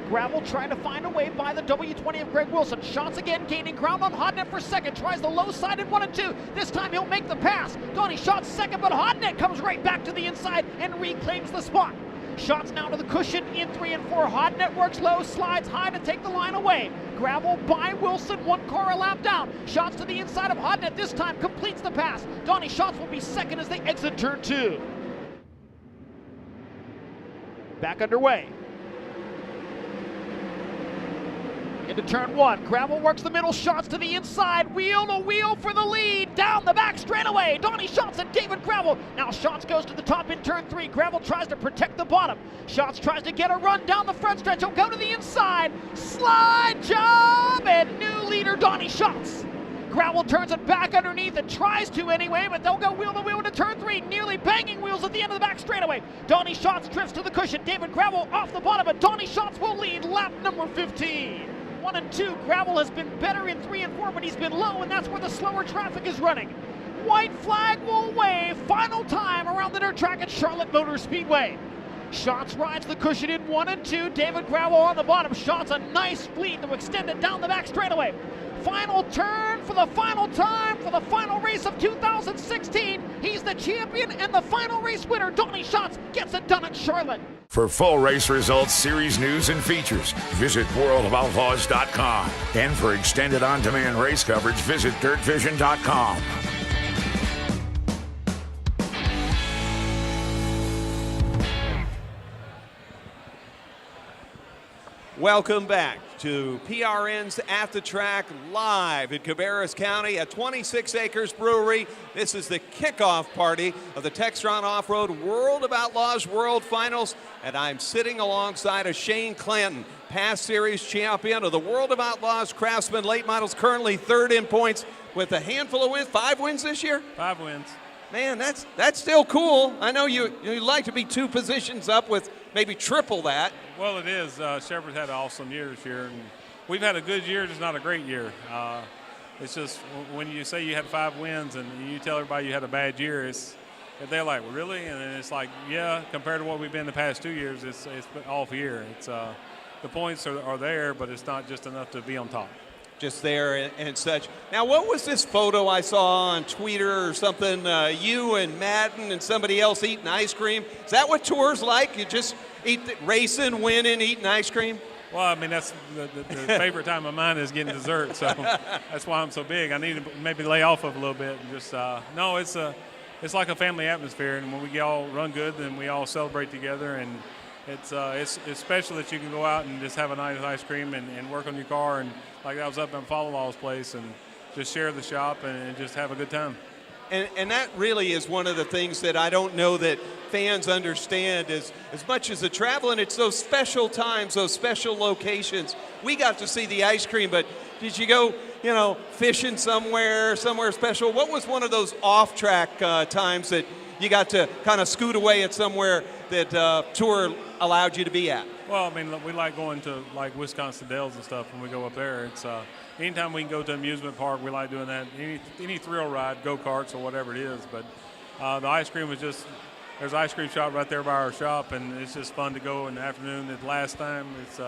Gravel trying to find a way by the W20 of Greg Wilson. Schatz again gaining ground on Hodnett for second. Tries the low side in 1 and 2. This time he'll make the pass. Donnie Schatz second, but Hodnett comes right back to the inside and reclaims the spot. Schatz now to the cushion in 3 and 4. Hodnett works low, slides high to take the line away. Gravel by Wilson, 1 car a lap down. Schatz to the inside of Hodnett, this time completes the pass. Donnie Schatz will be second as they exit turn 2. Back underway. Into turn 1, Gravel works the middle, Schatz to the inside, wheel to wheel for the lead, down the back straightaway, Donnie Schatz and David Gravel. Now Schatz goes to the top in turn 3, Gravel tries to protect the bottom. Schatz tries to get a run down the front stretch, he'll go to the inside, slide job, and new leader Donnie Schatz. Gravel turns it back underneath and tries to anyway, but they'll go wheel to wheel into turn 3, nearly banging wheels at the end of the back straightaway. Donnie Schatz drifts to the cushion, David Gravel off the bottom, but Donnie Schatz will lead lap number 15. 1 and 2, Gravel has been better in 3 and 4, but he's been low, and that's where the slower traffic is running. White flag will wave, final time around the dirt track at Charlotte Motor Speedway. Schatz rides the cushion in 1 and 2, David Gravel on the bottom. Schatz a nice lead to extend it down the back straightaway. Final turn for the final time for the final race of 2016. He's the champion and the final race winner. Donnie Schatz gets it done at Charlotte. For full race results, series news, and features, visit worldofoutlaws.com. And for extended on-demand race coverage, visit dirtvision.com. Welcome back to PRN's At the Track live in Cabarrus County at 26 Acres Brewery. This is the kickoff party of the Textron Off-Road World of Outlaws World Finals, and I'm sitting alongside of Shane Clanton, past series champion of the World of Outlaws Craftsman Late Models, currently third in points with a handful of wins. 5 wins this year? 5 wins. Man, that's still cool. I know you like to be 2 positions up with maybe triple that. Well, it is. Shepherd's had an awesome year this year. And we've had a good year, just not a great year. It's just when you say you had 5 wins and you tell everybody you had a bad year, they're like, really? And it's like, yeah, compared to what we've been the past 2 years, it's an off year. It's the points are there, but it's not just enough to be on top. Just there and such. Now, what was this photo I saw on Twitter or something? You and Madden and somebody else eating ice cream. Is that what tour's like? You just eat racing, winning, eating ice cream? Well, I mean, that's the favorite time of mine is getting dessert, so that's why I'm so big. I need to maybe lay off of a little bit and just no. It's like a family atmosphere, and when we all run good, then we all celebrate together, and it's special that you can go out and just have a nice ice cream and work on your car, and like I was up in Follow-Law's place and just share the shop and just have a good time. And that really is one of the things that I don't know that fans understand as much as the travel, and it's those special times, those special locations. We got to see the ice cream, but did you go, fishing somewhere special? What was one of those off-track times that you got to kind of scoot away at somewhere that tour allowed you to be at? Well, I mean, we like going to like Wisconsin Dells and stuff when we go up there. It's anytime we can go to an amusement park, we like doing that. Any thrill ride, go-karts or whatever it is. But the ice cream was just there's an ice cream shop right there by our shop, and it's just fun to go in the afternoon. The last time, it's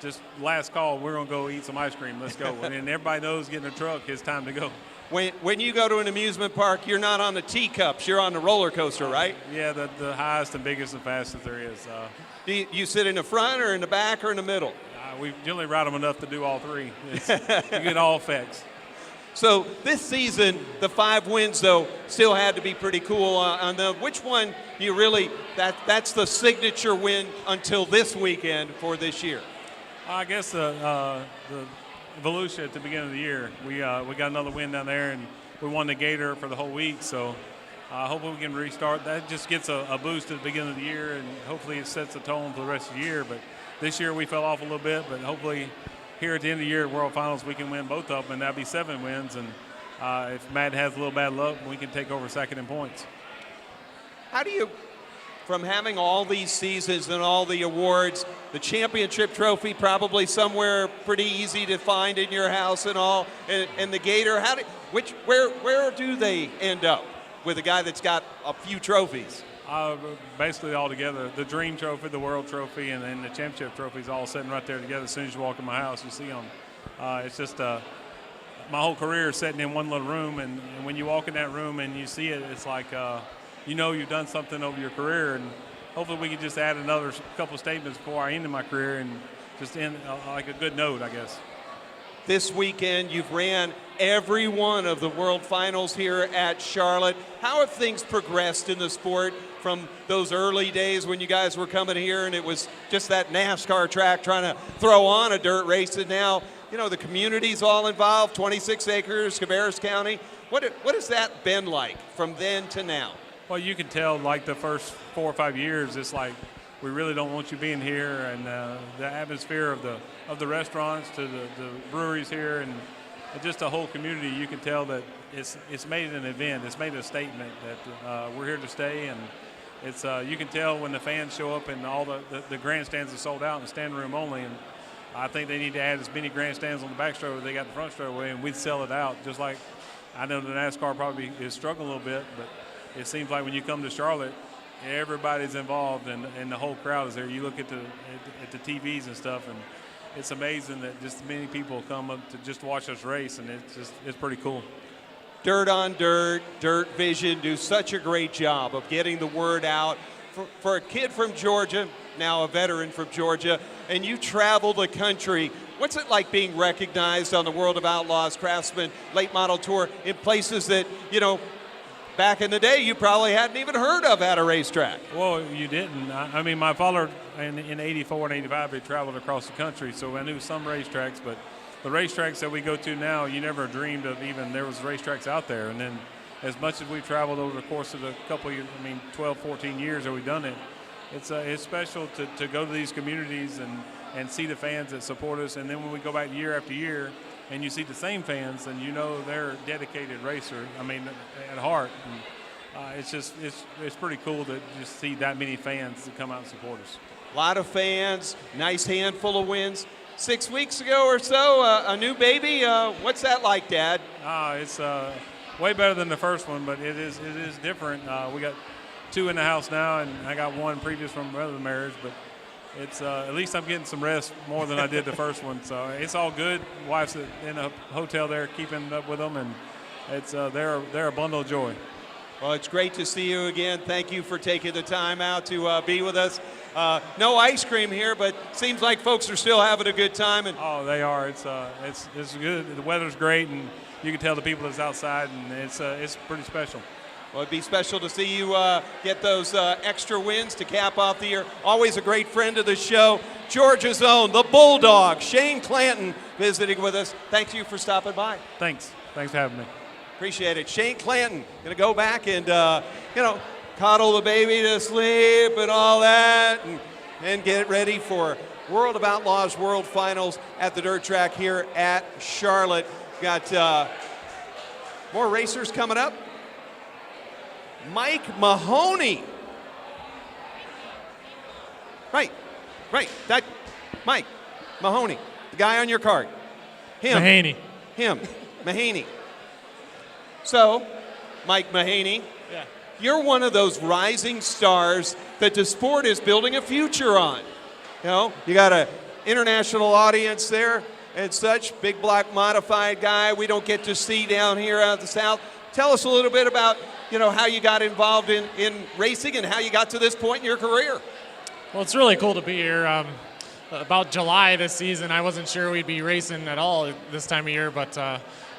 just last call. We're going to go eat some ice cream. Let's go. And everybody knows getting a truck, it's time to go. When you go to an amusement park, you're not on the teacups. You're on the roller coaster, right? Yeah, the highest and biggest and fastest there is. Do you sit in the front or in the back or in the middle? We generally ride them enough to do all three. You get all effects. So this season, the 5 wins, though, still had to be pretty cool. On the which one do you really, that's the signature win until this weekend for this year? I guess the Volusia at the beginning of the year. We got another win down there, and we won the Gator for the whole week. So hopefully we can restart. That just gets a boost at the beginning of the year, and hopefully it sets the tone for the rest of the year. But this year we fell off a little bit, but hopefully here at the end of the year at World Finals we can win both of them, and that'll be 7 wins. And if Matt has a little bad luck, we can take over second in points. How do you, from having all these seasons and all the awards, the championship trophy probably somewhere pretty easy to find in your house and all, and the Gator, where do they end up with a guy that's got a few trophies? Basically all together. The Dream Trophy, the World Trophy, and then the Championship Trophies all sitting right there together. As soon as you walk in my house, you see them. It's just my whole career is sitting in one little room, and when you walk in that room and you see it, it's like you know you've done something over your career, and hopefully we can just add another couple of statements before I end my career and just end like a good note, I guess. This weekend, you've ran every one of the World Finals here at Charlotte. How have things progressed in the sport from those early days when you guys were coming here and it was just that NASCAR track trying to throw on a dirt race, and now, you know, the community's all involved, 26 acres, Cabarrus County. What has that been like from then to now? Well, you can tell, like the first 4 or 5 years, it's like we really don't want you being here, and the atmosphere of the restaurants to the breweries here, and just the whole community. You can tell that it's made an event. It's made a statement that we're here to stay, and it's you can tell when the fans show up and all the grandstands are sold out and standing room only. And I think they need to add as many grandstands on the back straightaway as they got the front straightaway, and we'd sell it out. Just like I know the NASCAR probably is struggling a little bit, but it seems like when you come to Charlotte, everybody's involved, and the whole crowd is there. You look at the TVs and stuff, and it's amazing that just many people come up to just watch us race, and it's pretty cool. Dirt on Dirt, Dirt Vision do such a great job of getting the word out. For a kid from Georgia, now a veteran from Georgia, and you travel the country, what's it like being recognized on the World of Outlaws Craftsman Late Model Tour in places that, you know, back in the day you probably hadn't even heard of at a racetrack? Well, you didn't. I mean, my father in 84 and 85, he traveled across the country, so I knew some racetracks, but the racetracks that we go to now, you never dreamed of even there was racetracks out there. And then as much as we've traveled over the course of a couple of years, 12, 14 years that we've done it, it's special to go to these communities and see the fans that support us. And then when we go back year after year and you see the same fans, then you know they're a dedicated racer, at heart. And it's pretty cool to just see that many fans that come out and support us. A lot of fans, nice handful of wins. 6 weeks ago or so, a new baby. What's that like, Dad? It's way better than the first one, but it is different. We got 2 in the house now, and I got 1 previous from other marriage, but it's at least I'm getting some rest more than I did the first one, so it's all good. Wife's in a hotel there keeping up with them, and it's they're a bundle of joy. Well, it's great to see you again. Thank you for taking the time out to be with us. No ice cream here, but seems like folks are still having a good time. And oh, they are. It's good. The weather's great, and you can tell the people that's outside, and it's pretty special. Well, it'd be special to see you get those extra wins to cap off the year. Always a great friend of the show, Georgia's own, the Bulldog, Shane Clanton, visiting with us. Thank you for stopping by. Thanks for having me. Appreciate it. Shane Clanton, going to go back and, cuddle the baby to sleep and all that, and get ready for World of Outlaws World Finals at the dirt track here at Charlotte. Got more racers coming up. Mike Mahoney. Right. That Mike Mahoney, the guy on your card. Mahaney. Him. Mahaney. So, Mike Mahaney, you're one of those rising stars that the sport is building a future on. You know, you got an international audience there and such, big block modified guy we don't get to see down here out of the South. Tell us a little bit about, you know, how you got involved in racing and how you got to this point in your career. Well, it's really cool to be here. About July this season, I wasn't sure we'd be racing at all this time of year, but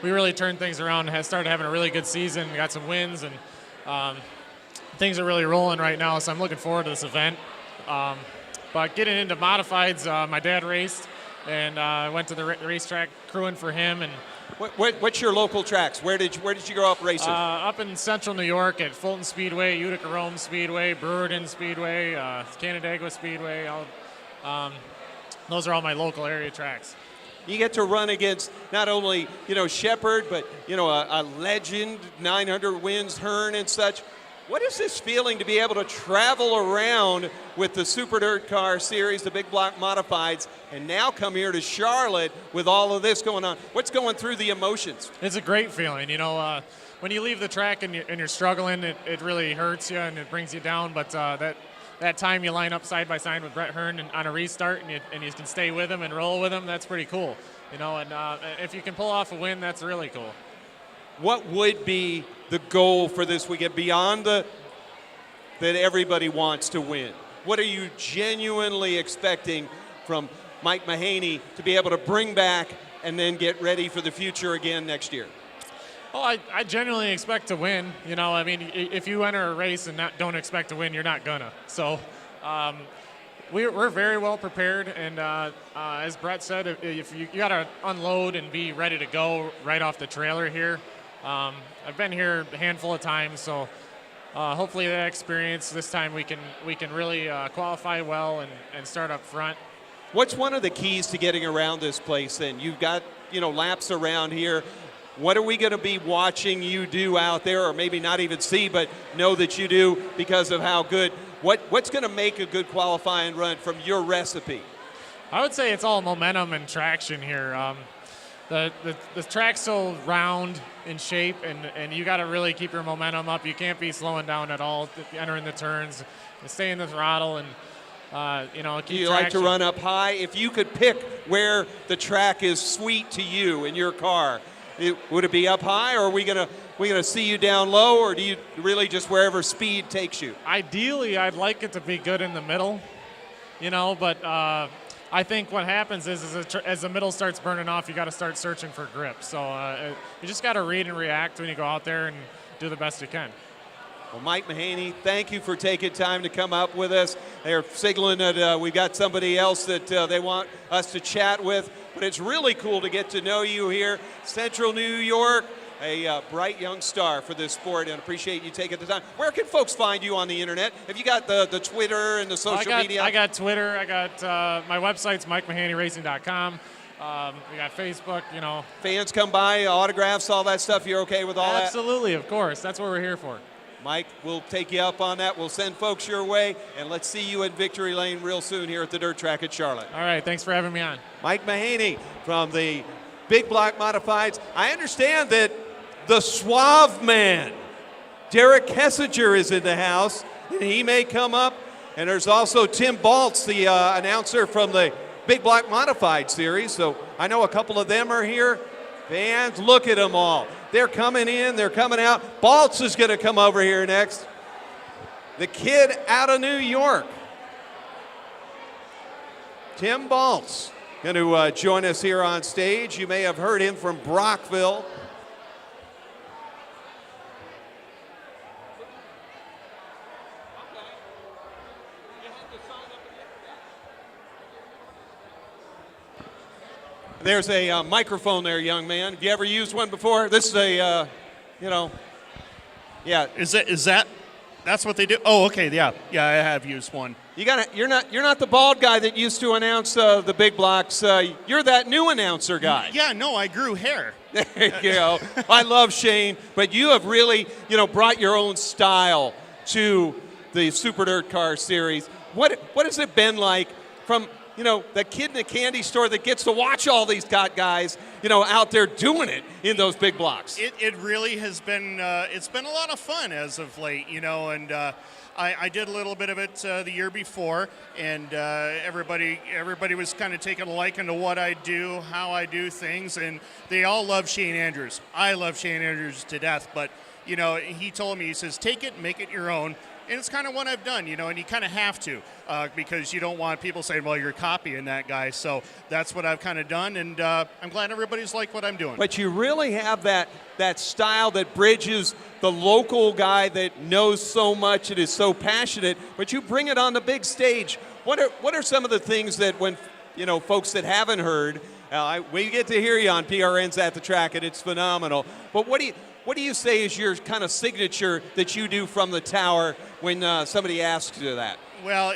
we really turned things around and started having a really good season. We got some wins, and things are really rolling right now, so I'm looking forward to this event. But getting into modifieds, my dad raced, and I went to the racetrack crewing for him. And what's your local tracks? Where did you grow up racing? Up in central New York at Fulton Speedway, Utica Rome Speedway, Brewery Speedway, Canandaigua Speedway. Those are all my local area tracks. You get to run against not only, you know, Shepherd, but, you know, a legend, 900 wins, Hearn and such. What is this feeling to be able to travel around with the Super Dirt Car Series, the big block modifieds, and now come here to Charlotte with all of this going on? What's going through the emotions? It's a great feeling. You know, when you leave the track and you're struggling, it really hurts you and it brings you down. But that time you line up side by side with Brett Hearn on a restart and you can stay with him and roll with him, that's pretty cool. You know, and if you can pull off a win, that's really cool. What would be the goal for this weekend beyond that everybody wants to win? What are you genuinely expecting from Mike Mahaney to be able to bring back and then get ready for the future again next year? Oh, I genuinely expect to win. You know, I mean, if you enter a race and don't expect to win, you're not gonna. So we're very well prepared, and as Brett said, if you got to unload and be ready to go right off the trailer here. I've been here a handful of times, so hopefully that experience this time we can really qualify well and start up front. What's one of the keys to getting around this place then? You've got, you know, laps around here. What are we going to be watching you do out there, or maybe not even see, but know that you do because of how good? What's going to make a good qualifying run from your recipe? I would say it's all momentum and traction here. The track's so round in shape, and you got to really keep your momentum up. You can't be slowing down at all entering the turns. Stay in the throttle and you know, keep you traction. Like to run up high? If you could pick where the track is sweet to you in your car, would it be up high, or are we gonna see you down low, or do you really just wherever speed takes you? Ideally, I'd like it to be good in the middle, you know, but I think what happens is as the middle starts burning off, you got to start searching for grip. So you just got to read and react when you go out there and do the best you can. Well, Mike Mahaney, thank you for taking time to come up with us. They're signaling that we've got somebody else that they want us to chat with, but it's really cool to get to know you here. Central New York, a bright young star for this sport, and appreciate you taking the time. Where can folks find you on the internet? Have you got the Twitter and the social media? I got Twitter. I got my website's MikeMahaneyRacing.com. We got Facebook, you know. Fans come by, autographs, all that stuff. You're okay with all that? Absolutely, of course. That's what we're here for. Mike, we'll take you up on that. We'll send folks your way, and let's see you in Victory Lane real soon here at the Dirt Track at Charlotte. All right, thanks for having me on. Mike Mahaney from the Big Block Modifieds. I understand that the Suave Man, Derek Kessinger, is in the house, and he may come up. And there's also Tim Baltz, the announcer from the Big Block Modified Series. So I know a couple of them are here. Fans, look at them all. They're coming in, they're coming out. Baltz is going to come over here next. The kid out of New York. Tim Baltz going to join us here on stage. You may have heard him from Brockville. There's a microphone there, young man. Have you ever used one before? This is a, you know, yeah. Is that? That's what they do. Oh, okay, yeah, I have used one. You're not the bald guy that used to announce the big blocks. You're that new announcer guy. Yeah, no, I grew hair. There you go. I love Shane, but you have really, you know, brought your own style to the Super Dirt Car Series. What has it been like from, you know, that kid in the candy store that gets to watch all these guys out there doing it in those big blocks. It really has been it's been a lot of fun as of late, and I did a little bit of it the year before, and everybody was kind of taking a liking to what I do, how I do things, and they all love Shane Andrews. I love Shane Andrews to death, but he told me, he says, take it, make it your own. And it's kind of what I've done, and you kind of have to because you don't want people saying, well, you're copying that guy. So that's what I've kind of done, and I'm glad everybody's like what I'm doing. But you really have that style that bridges the local guy that knows so much and is so passionate, but you bring it on the big stage. What are some of the things that when, folks that haven't heard, we get to hear you on PRN's At the Track, and it's phenomenal. But what do you say is your kind of signature that you do from the tower when somebody asks you that? Well,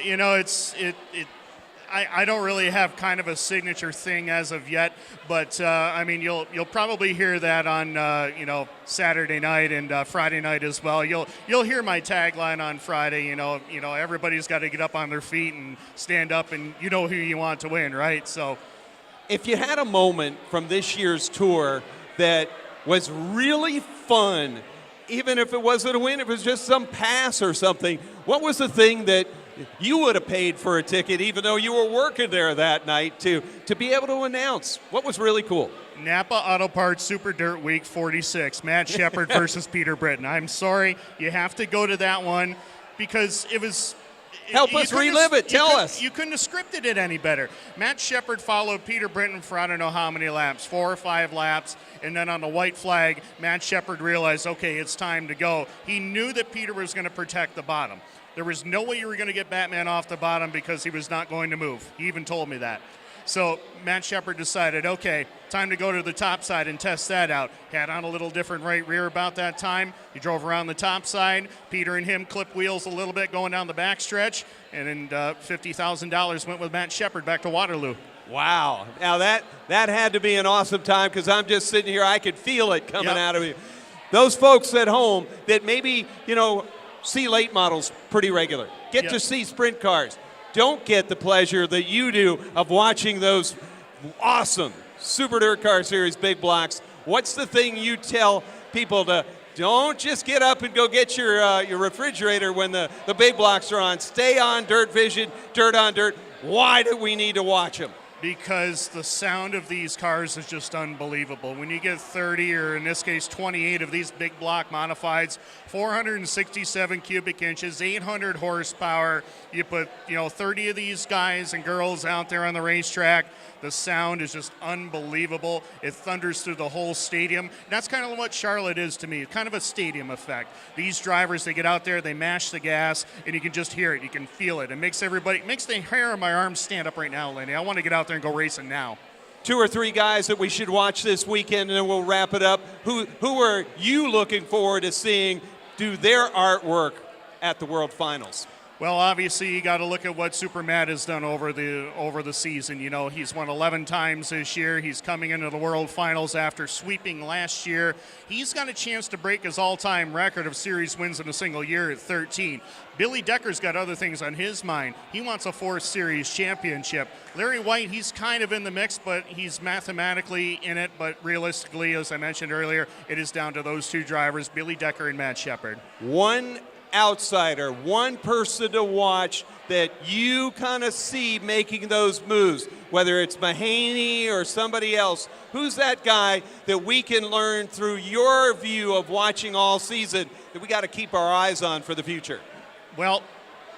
I don't really have kind of a signature thing as of yet, but you'll probably hear that on Saturday night and Friday night as well. You'll hear my tagline on Friday. Everybody's got to get up on their feet and stand up, and you know who you want to win, right? So, if you had a moment from this year's tour that was really fun, even if it wasn't a win, it was just some pass or something, what was the thing that you would have paid for a ticket, even though you were working there that night, to be able to announce? What was really cool? Napa Auto Parts Super Dirt Week 46, Matt Shepard versus Peter Britton. I'm sorry, you have to go to that one because it was... Help us relive it. Tell us. You couldn't have scripted it any better. Matt Shepard followed Peter Britton for I don't know how many laps, 4 or 5 laps, and then on the white flag, Matt Shepard realized, okay, it's time to go. He knew that Peter was going to protect the bottom. There was no way you were going to get Batman off the bottom because he was not going to move. He even told me that. So Matt Shepard decided, okay, time to go to the top side and test that out. Had on a little different right rear about that time. He drove around the top side. Peter and him clipped wheels a little bit going down the backstretch. And then $50,000 went with Matt Shepard back to Waterloo. Wow. Now that had to be an awesome time because I'm just sitting here. I could feel it coming out of you. Those folks at home that maybe, see late models pretty regular, get to see sprint cars, don't get the pleasure that you do of watching those awesome Super Dirt Car Series big blocks. What's the thing you tell people to don't just get up and go get your refrigerator when the big blocks are on? Stay on Dirt Vision, Dirt on Dirt. Why do we need to watch them? Because the sound of these cars is just unbelievable. When you get 30, or in this case 28 of these big block modifieds, 467 cubic inches, 800 horsepower, you put 30 of these guys and girls out there on the racetrack, the sound is just unbelievable. It thunders through the whole stadium. That's kind of what Charlotte is to me, kind of a stadium effect. These drivers, they get out there, they mash the gas, and you can just hear it, you can feel it. It makes the hair on my arms stand up right now, Lenny. I want to get out there and go racing now. 2 or 3 guys that we should watch this weekend, and then we'll wrap it up. Who are you looking forward to seeing do their artwork at the World Finals? Well, obviously, you got to look at what Super Matt has done over the season. He's won 11 times this year. He's coming into the World Finals after sweeping last year. He's got a chance to break his all-time record of series wins in a single year at 13. Billy Decker's got other things on his mind. He wants a 4th series championship. Larry White, he's kind of in the mix, but he's mathematically in it. But realistically, as I mentioned earlier, it is down to those 2 drivers, Billy Decker and Matt Shepard. One outsider, one person to watch that you kind of see making those moves, whether it's Mahaney or somebody else. Who's that guy that we can learn through your view of watching all season that we got to keep our eyes on for the future? Well,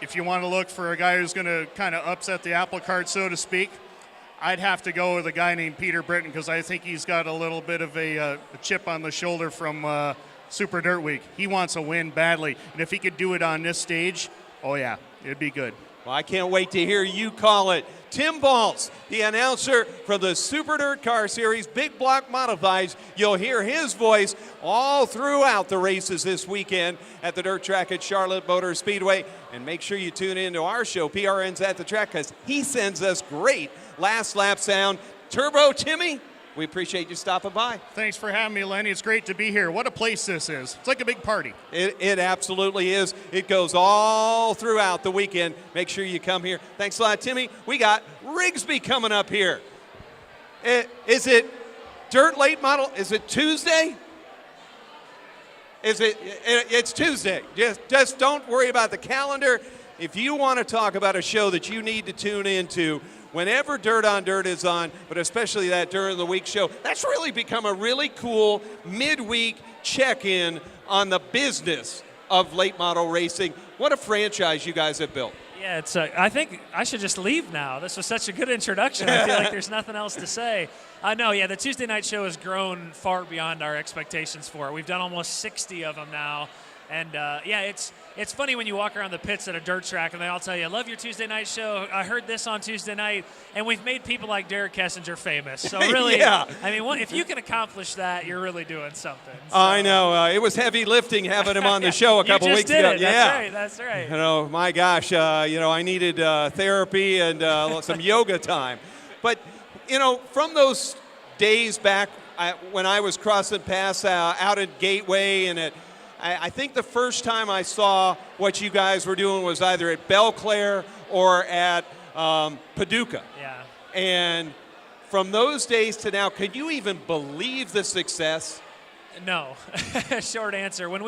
if you want to look for a guy who's going to kind of upset the apple cart, so to speak, I'd have to go with a guy named Peter Britton because I think he's got a little bit of a chip on the shoulder from Super Dirt Week. He wants a win badly, and if he could do it on this stage, oh yeah, it'd be good. Well, I can't wait to hear you call it. Tim Baltz, the announcer from the Super Dirt Car Series Big Block Modifieds. You'll hear his voice all throughout the races this weekend at the dirt track at Charlotte Motor Speedway. And make sure you tune in to our show, PRN's At the Track, because he sends us great last lap sound. Turbo Timmy, we appreciate you stopping by. Thanks for having me, Lenny. It's great to be here. What a place this is. It's like a big party. It absolutely is. It goes all throughout the weekend. Make sure you come here. Thanks a lot, Timmy. We got Rigsby coming up here. Is it Dirt late model, is it Tuesday? It's Tuesday. Just don't worry about the calendar. If you want to talk about a show that you need to tune into, whenever Dirt on Dirt is on, but especially that during the week show, that's really become a really cool midweek check-in on the business of late model racing. What a franchise you guys have built. Yeah, it's. I think I should just leave now. This was such a good introduction. I feel like there's nothing else to say. No, yeah, the Tuesday night show has grown far beyond our expectations for it. We've done almost 60 of them now. And, yeah, it's funny when you walk around the pits at a dirt track and they all tell you, I love your Tuesday night show. I heard this on Tuesday night. And we've made people like Derek Kessinger famous. So really, yeah. I mean, if you can accomplish that, you're really doing something. So. I know. It was heavy lifting having him on the show a couple you just weeks did ago. It. Yeah, That's right. You know, my gosh, I needed therapy and some yoga time. But, from those days back when I was crossing paths out at Gateway and I think the first time I saw what you guys were doing was either at Belclair or at Paducah. Yeah. And from those days to now, could you even believe the success? No. Short answer. When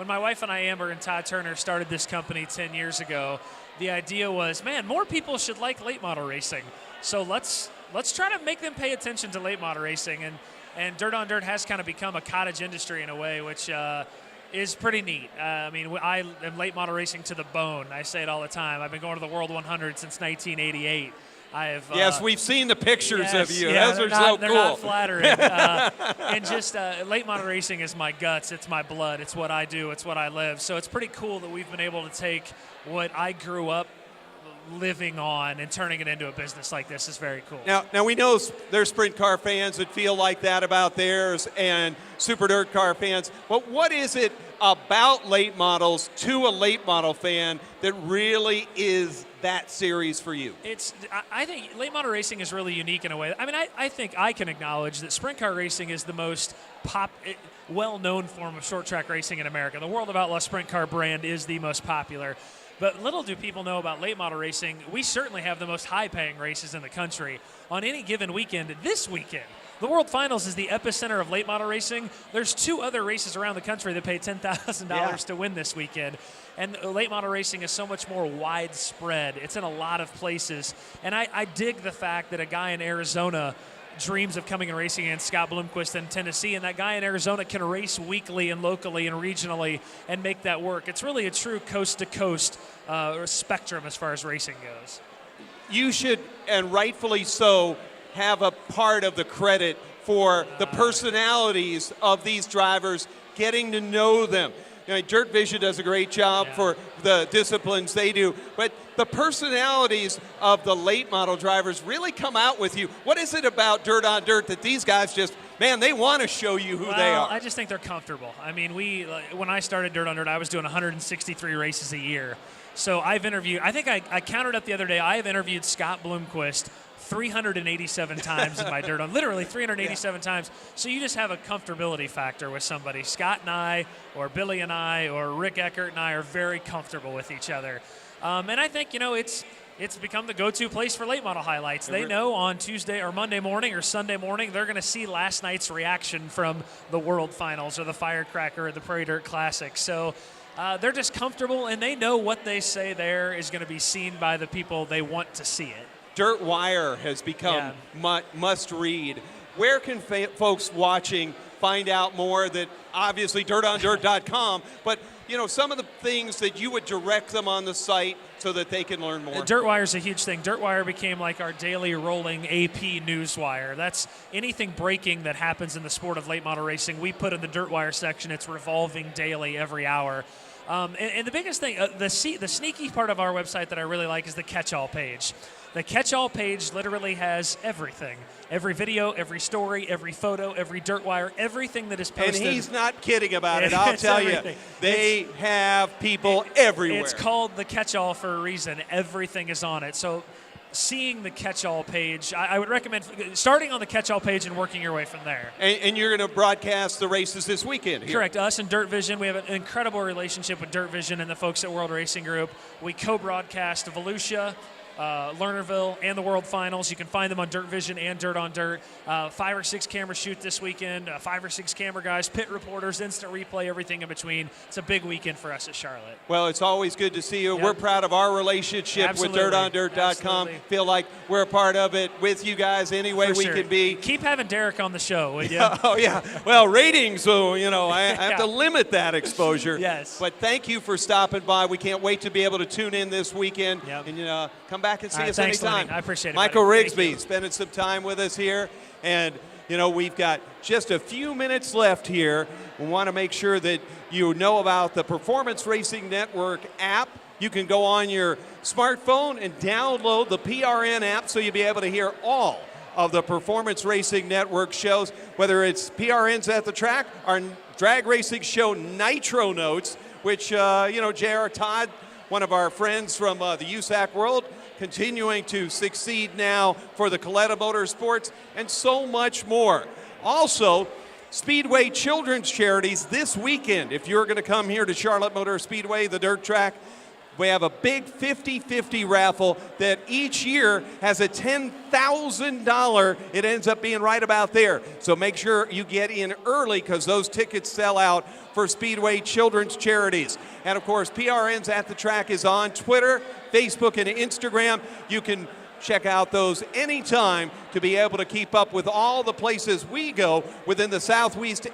my wife and I, Amber and Todd Turner, started this company 10 years ago, the idea was, man, more people should like late model racing. So let's try to make them pay attention to late model racing. And Dirt on Dirt has kind of become a cottage industry in a way, which is pretty neat. I am late model racing to the bone. I say it all the time. I've been going to the World 100 since 1988. Yes, we've seen the pictures of you. Yeah, Those are so cool. They're not flattering. And just late model racing is my guts. It's my blood. It's what I do. It's what I live. So it's pretty cool that we've been able to take what I grew up living on and turning it into a business like this is very cool. Now we know there's sprint car fans that feel like that about theirs and super dirt car fans, but what is it about late models to a late model fan that really is that series for you? I think late model racing is really unique in a way. I mean, I think I can acknowledge that sprint car racing is the most well-known form of short track racing in America. The World of Outlaw sprint car brand is the most popular. But little do people know about late model racing, we certainly have the most high-paying races in the country. On any given weekend, this weekend, the World Finals is the epicenter of late model racing. There's 2 other races around the country that pay $10,000 to win this weekend. And late model racing is so much more widespread. It's in a lot of places. And I dig the fact that a guy in Arizona dreams of coming and racing against Scott Bloomquist in Tennessee, and that guy in Arizona can race weekly and locally and regionally and make that work. It's really a true coast-to-coast spectrum as far as racing goes. You should, and rightfully so, have a part of the credit for the personalities of these drivers, getting to know them. Dirt Vision does a great job for the disciplines they do, but the personalities of the late model drivers really come out with you. What is it about Dirt on Dirt that these guys they want to show you who they are? I just think they're comfortable. I mean, when I started Dirt on Dirt, I was doing 163 races a year. So I've interviewed, I think I counted up the other day, I have interviewed Scott Bloomquist 387 times in my Dirt on, literally 387 times. So you just have a comfortability factor with somebody. Scott and I, or Billy and I, or Rick Eckert and I are very comfortable with each other. And I think, it's become the go-to place for late model highlights. They know on Tuesday or Monday morning or Sunday morning, they're going to see last night's reaction from the World Finals or the Firecracker or the Prairie Dirt Classic. So they're just comfortable, and they know what they say there is going to be seen by the people they want to see it. Dirt Wire has become must-read. Where can folks watching find out more? That obviously dirtondirt.com, but some of the things that you would direct them on the site so that they can learn more. Dirt Wire is a huge thing. Dirt Wire became like our daily rolling AP news wire. That's anything breaking that happens in the sport of late model racing. We put in the Dirt Wire section. It's revolving daily every hour. And the biggest thing, the sneaky part of our website that I really like is the catch-all page. The catch-all page literally has everything. Every video, every story, every photo, every Dirt Wire, everything that is posted. And he's not kidding about it, I'll tell you. They have people everywhere. It's called the catch-all for a reason. Everything is on it. So seeing the catch-all page, I would recommend starting on the catch-all page and working your way from there. And you're going to broadcast the races this weekend here. Correct. Us and Dirt Vision, we have an incredible relationship with Dirt Vision and the folks at World Racing Group. We co-broadcast Volusia, Lernerville, and the World Finals. You can find them on Dirt Vision and Dirt on Dirt. 5 or 6 camera shoot this weekend, 5 or 6 camera guys, pit reporters, instant replay, everything in between. It's a big weekend for us at Charlotte. Well, it's always good to see you. Yep. We're proud of our relationship Absolutely. with DirtOnDirt.com. Absolutely. Feel like we're a part of it with you guys any way For we sure. can be. Keep having Derek on the show, would you? Oh, yeah. Well, ratings, so, I have to limit that exposure. Yes. But thank you for stopping by. We can't wait to be able to tune in this weekend. Yep. And come back and see All right, us thanks, anytime. Lenny. I appreciate it, Michael buddy. Thank Rigsby spending some time with us here. And, we've got just a few minutes left here. We want to make sure that you know about the Performance Racing Network app. You can go on your smartphone and download the PRN app so you'll be able to hear all of the Performance Racing Network shows, whether it's PRNs at the track, our drag racing show Nitro Notes, which, J.R. Todd, one of our friends from the USAC world, continuing to succeed now for the Coletta Motorsports, and so much more. Also, Speedway Children's Charities this weekend. If you're going to come here to Charlotte Motor Speedway, the dirt track, we have a big 50-50 raffle that each year has a $10,000. It ends up being right about there. So make sure you get in early because those tickets sell out for Speedway Children's Charities. And, of course, PRNs at the Track is on Twitter, Facebook, and Instagram. You can check out those anytime to be able to keep up with all the places we go within the Southeast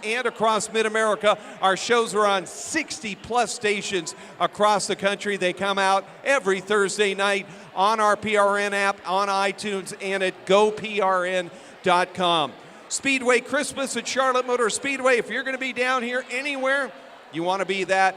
and across Mid-America. Our shows are on 60-plus stations across the country. They come out every Thursday night on our PRN app, on iTunes, and at GoPRN.com. Speedway Christmas at Charlotte Motor Speedway. If you're going to be down here anywhere, you want to be that.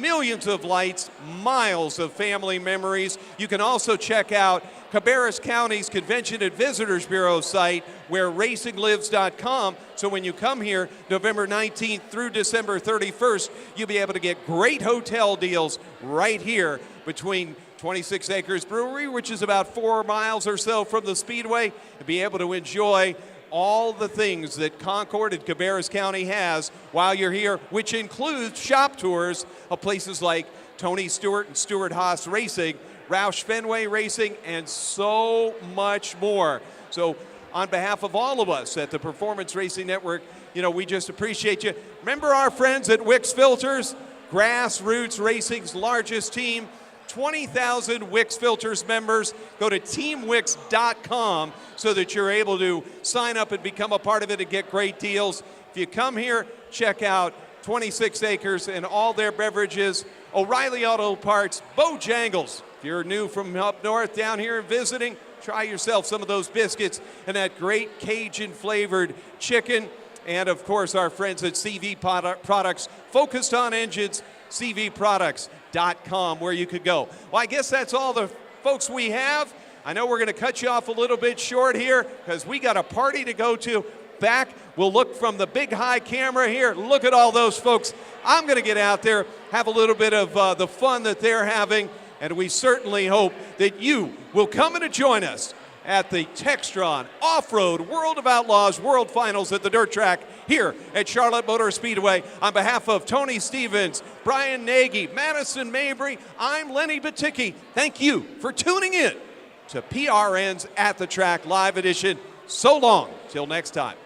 Millions of lights, miles of family memories. You can also check out Cabarrus County's Convention and Visitors Bureau site, where racinglives.com. So when you come here November 19th through December 31st, you'll be able to get great hotel deals right here between 26 Acres Brewery, which is about 4 miles or so from the Speedway, and be able to enjoy all the things that Concord and Cabarrus County has while you're here, which includes shop tours of places like Tony Stewart and Stewart Haas Racing, Roush Fenway Racing, and so much more. So on behalf of all of us at the Performance Racing Network, we just appreciate you. Remember our friends at Wix Filters, grassroots racing's largest team, 20,000 Wix Filters members. Go to teamwix.com so that you're able to sign up and become a part of it and get great deals. If you come here, check out 26 Acres and all their beverages, O'Reilly Auto Parts, Bojangles. If you're new from up north down here and visiting, try yourself some of those biscuits and that great Cajun flavored chicken. And of course, our friends at CV Products, focused on engines, cvproducts.com, where you could go. Well, I guess that's all the folks we have. I know we're going to cut you off a little bit short here because we got a party to go to. Back, we'll look from the big high camera here. Look at all those folks. I'm going to get out there, have a little bit of the fun that they're having, and we certainly hope that you will come and join us at the Textron Off-Road World of Outlaws World Finals at the dirt track here at Charlotte Motor Speedway. On behalf of Tony Stevens, Brian Nagy, Madison Mabry, I'm Lenny Baticki. Thank you for tuning in to PRN's At the Track Live Edition. So long, till next time.